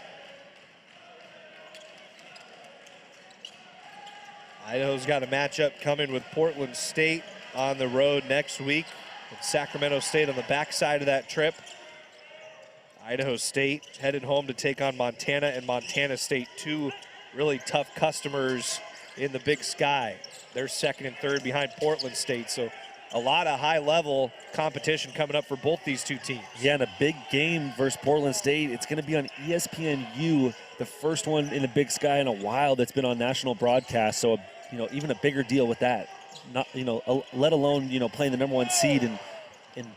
Idaho's got a matchup coming with Portland State on the road next week, with Sacramento State on the backside of that trip. Idaho State headed home to take on Montana, and Montana State, 2 really tough customers in the Big Sky. They're second and third behind Portland State, so a lot of high-level competition coming up for both these 2 teams. Yeah, and a big game versus Portland State. It's going to be on ESPNU, the first one in the Big Sky in a while that's been on national broadcast, so even a bigger deal with that. Not let alone playing the #1 seed in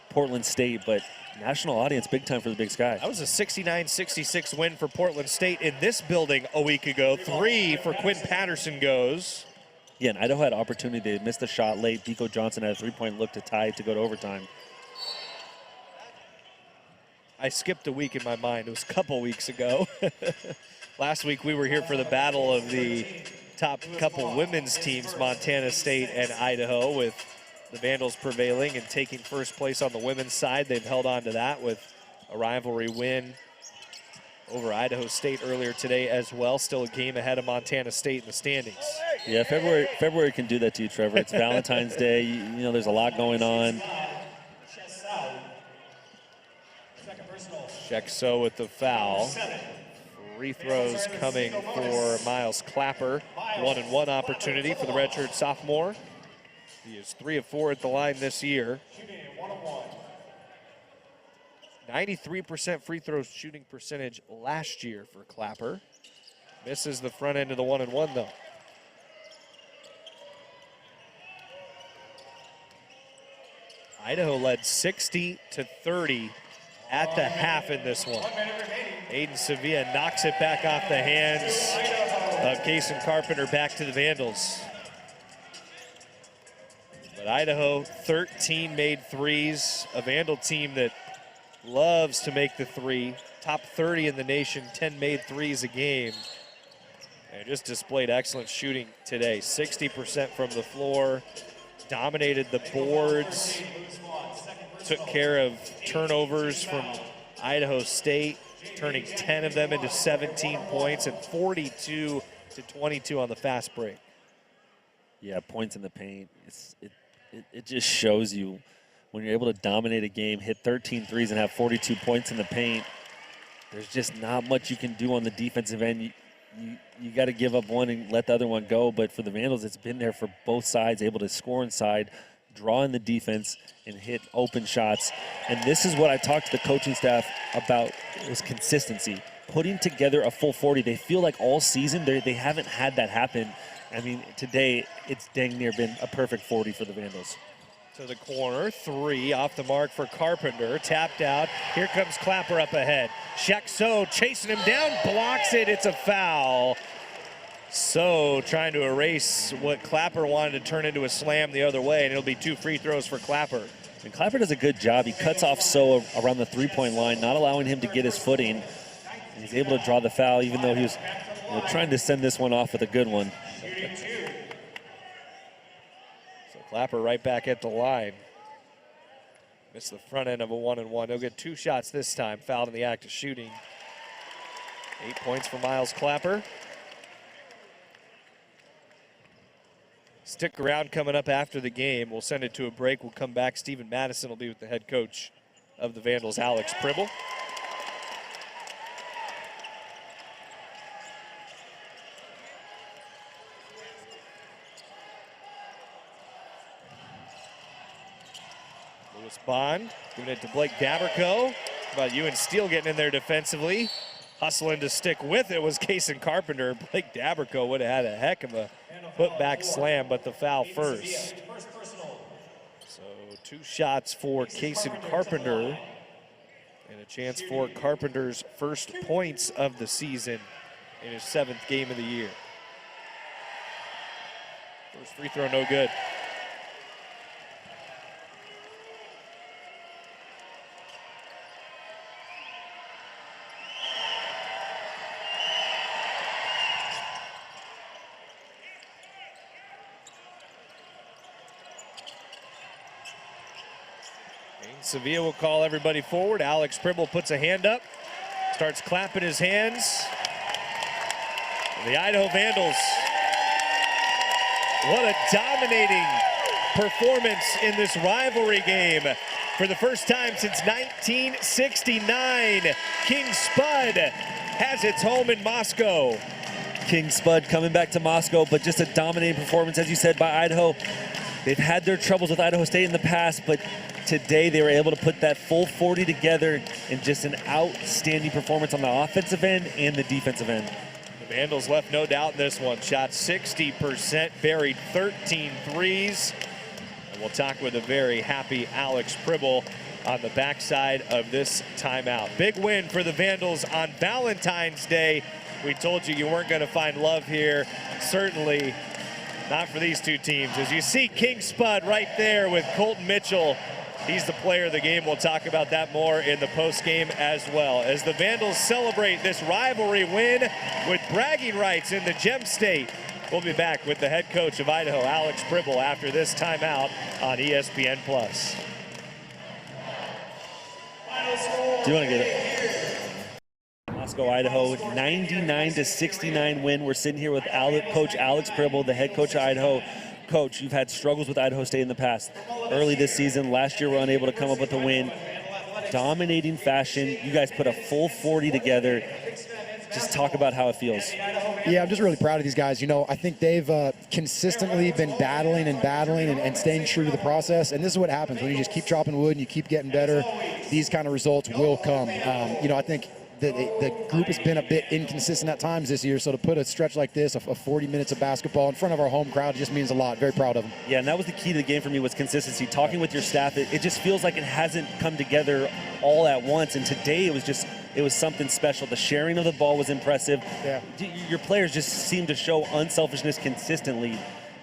Portland State, but national audience big time for the Big Sky. That was a 69-66 win for Portland State in this building a week ago. 3 for Quinn Patterson goes. Yeah, and Idaho had opportunity. They missed the shot late. Deco Johnson had a 3-point look to tie it to go to overtime. I skipped a week in my mind. It was a couple weeks ago. Last week we were here for the battle of the top couple women's teams, Montana State and Idaho, with the Vandals prevailing and taking first place on the women's side. They've held on to that with a rivalry win over Idaho State earlier today as well. Still a game ahead of Montana State in the standings. Yeah, February can do that to you, Trevor. It's Valentine's Day. There's a lot going on. Shekso with the foul. Free throws coming for Miles Clapper. 1-and-1 opportunity for the redshirt sophomore. He is 3 of 4 at the line this year. 93% free throw shooting percentage last year for Clapper. Misses the front end of the 1-and-1 though. Idaho led 60-30 at the half in this one. Aiden Sevilla knocks it back off the hands of Kason Carpenter, back to the Vandals. But Idaho, 13 made threes, a Vandal team that loves to make the three. Top 30 in the nation, 10 made threes a game. And just displayed excellent shooting today. 60% from the floor, dominated the boards, took care of turnovers from Idaho State, turning 10 of them into 17 points and 42-22 on the fast break. Yeah, points in the paint. It just shows you when you're able to dominate a game, hit 13 threes and have 42 points in the paint, there's just not much you can do on the defensive end. You got to give up one and let the other one go. But for the Vandals, it's been there for both sides, able to score inside, draw in the defense, and hit open shots. And this is what I talked to the coaching staff about, was consistency. Putting together a full 40. They feel like all season they haven't had that happen. I mean, today it's dang near been a perfect 40 for the Vandals. To the corner, 3 off the mark for Carpenter, tapped out. Here comes Clapper up ahead. Shekso chasing him down, blocks it, it's a foul. So trying to erase what Clapper wanted to turn into a slam the other way, and it'll be 2 free throws for Clapper. And Clapper does a good job. He cuts off So around the three-point line, not allowing him to get his footing. And he's able to draw the foul, even though he was trying to send this one off with a good one. So Clapper right back at the line. Missed the front end of a 1-and-1. He'll get 2 shots this time, fouled in the act of shooting. 8 points for Miles Clapper. Stick around. Coming up after the game, we'll send it to a break. We'll come back. Stephen Madison will be with the head coach of the Vandals, Alex Pribble. Lewis Bond giving it to Blake Daberco. How about Ewan Steele getting in there defensively? Hustling to stick with it was Kason Carpenter. Blake Daberco would have had a heck of a putback slam, but the foul first. So 2 shots for Kason Carpenter, and a chance for Carpenter's first points of the season in his 7th game of the year. First free throw, no good. Sevilla will call everybody forward. Alex Pribble puts a hand up, starts clapping his hands. The Idaho Vandals, what a dominating performance in this rivalry game. For the first time since 1969, King Spud has its home in Moscow. King Spud coming back to Moscow, but just a dominating performance, as you said, by Idaho. They've had their troubles with Idaho State in the past, but today they were able to put that full 40 together in just an outstanding performance on the offensive end and the defensive end. The Vandals left no doubt in this one. Shot 60%, buried 13 threes. And we'll talk with a very happy Alex Pribble on the backside of this timeout. Big win for the Vandals on Valentine's Day. We told you weren't going to find love here. Certainly not for these two teams. As you see King Spud right there with Colton Mitchell. He's the player of the game. We'll talk about that more in the postgame as well. As the Vandals celebrate this rivalry win with bragging rights in the Gem State. We'll be back with the head coach of Idaho, Alex Pribble, after this timeout on ESPN+. Do you want to get it? Moscow, Idaho, 99-69 win. We're sitting here with Coach Alex Pribble, the head coach of Idaho. Coach, you've had struggles with Idaho State in the past. Early this season, last year, we're unable to come up with a win. Dominating fashion. You guys put a full 40 together. Just talk about how it feels. Yeah, I'm just really proud of these guys. You know, I think they've consistently been battling and staying true to the process. And this is what happens when you just keep dropping wood and you keep getting better. These kind of results will come. You know, I think the group has been a bit inconsistent at times this year, so to put a stretch like this of 40 minutes of basketball in front of our home crowd just means a lot. Very proud of them. Yeah, and that was the key to the game for me, was consistency. Talking with your staff, it just feels like it hasn't come together all at once, and today it was something special. The sharing of the ball was impressive. Yeah. Your players just seem to show unselfishness consistently,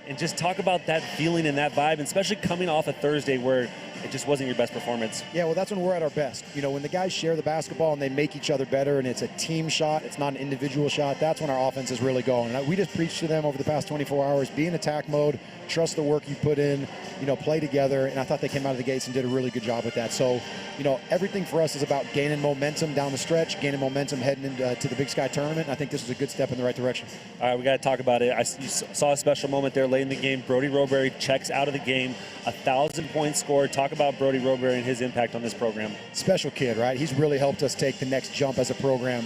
and just talk about that feeling and that vibe, and especially coming off a Thursday where it just wasn't your best performance. Yeah, well, that's when we're at our best. You know, when the guys share the basketball and they make each other better and it's a team shot, it's not an individual shot, that's when our offense is really going. And we just preached to them over the past 24 hours, be in attack mode, trust the work you put in, you know, play together. And I thought they came out of the gates and did a really good job with that. So, you know, everything for us is about gaining momentum down the stretch, gaining momentum heading into to the Big Sky tournament. And I think this is a good step in the right direction. All right, we got to talk about it. You saw a special moment there late in the game. Brody Roberry checks out of the game, 1,000 points scored. Talk about Brody Roberry and his impact on this program. Special kid, right? He's really helped us take the next jump as a program.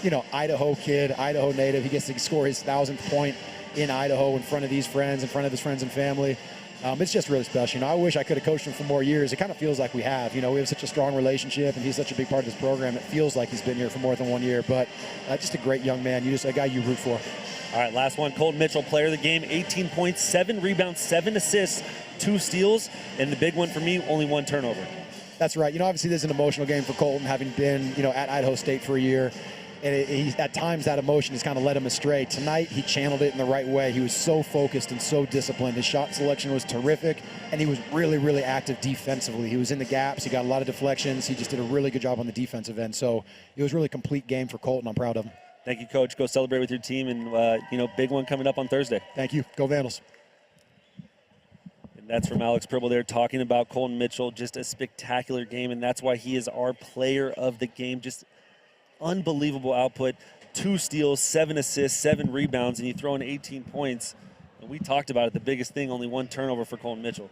You know, Idaho kid, Idaho native. He gets to score his 1,000th point in Idaho in front of these friends, in front of his friends and family. It's just really special. You know, I wish I could have coached him for more years. It kind of feels like we have. You know, we have such a strong relationship, and he's such a big part of this program. It feels like he's been here for more than 1 year. But just a great young man. A guy you root for. All right, last one. Colton Mitchell, player of the game, 18 points, 7 rebounds, 7 assists, 2 steals, and the big one for me, only 1 turnover. That's right. You know, obviously this is an emotional game for Colton, having been, you know, at Idaho State for a year. And at times that emotion has kind of led him astray. Tonight, he channeled it in the right way. He was so focused and so disciplined. His shot selection was terrific, and he was really, really active defensively. He was in the gaps. He got a lot of deflections. He just did a really good job on the defensive end. So it was really a complete game for Colton. I'm proud of him. Thank you, Coach. Go celebrate with your team, and, you know, big one coming up on Thursday. Thank you. Go Vandals. And that's from Alex Pribble there talking about Colton Mitchell. Just a spectacular game, and that's why he is our player of the game. Just unbelievable output, 2 steals, 7 assists, 7 rebounds, and you throw in 18 points. And we talked about it. The biggest thing, only one turnover for Colton Mitchell.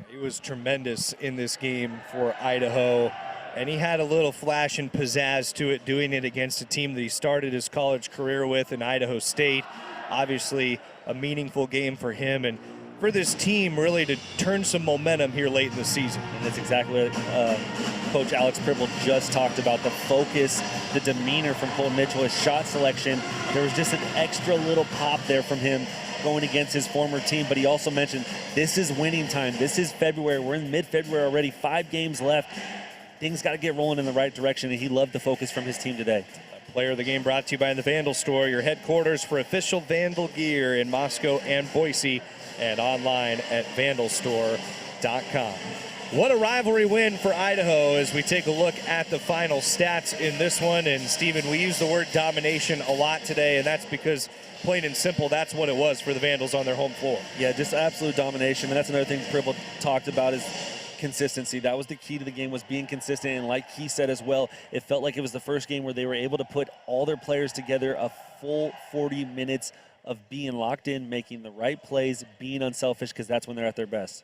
He was tremendous in this game for Idaho, and he had a little flash and pizzazz to it, doing it against a team that he started his college career with in Idaho State. Obviously, a meaningful game for him and for this team really to turn some momentum here late in the season. And that's exactly what Coach Alex Pribble just talked about, the focus, the demeanor from Colton Mitchell, his shot selection. There was just an extra little pop there from him going against his former team, but he also mentioned this is winning time. This is February. We're in mid-February already, 5 games left. Things got to get rolling in the right direction, and he loved the focus from his team today. Player of the game brought to you by the Vandal Store, your headquarters for official Vandal gear in Moscow and Boise, and online at vandalstore.com. What a rivalry win for Idaho as we take a look at the final stats in this one. And Stephen, we use the word domination a lot today, and that's because plain and simple, that's what it was for the Vandals on their home floor. Yeah, just absolute domination. And that's another thing Pribble talked about is consistency. That was the key to the game, was being consistent. And like he said as well, it felt like it was the first game where they were able to put all their players together a full 40 minutes of being locked in, making the right plays, being unselfish, because that's when they're at their best.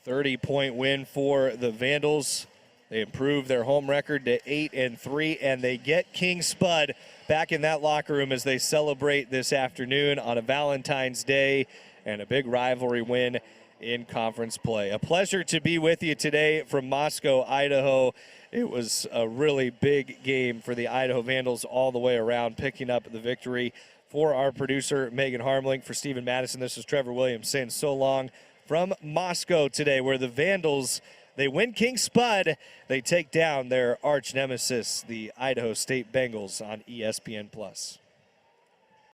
30-point win for the Vandals. They improve their home record to 8-3, and they get King Spud back in that locker room as they celebrate this afternoon on a Valentine's Day and a big rivalry win in conference play. A pleasure to be with you today from Moscow, Idaho. It was a really big game for the Idaho Vandals all the way around, picking up the victory. For our producer, Megan Harmling, for Stephen Madison, this is Trevor Williams saying so long from Moscow today, where the Vandals, they win King Spud. They take down their arch nemesis, the Idaho State Bengals, on ESPN+.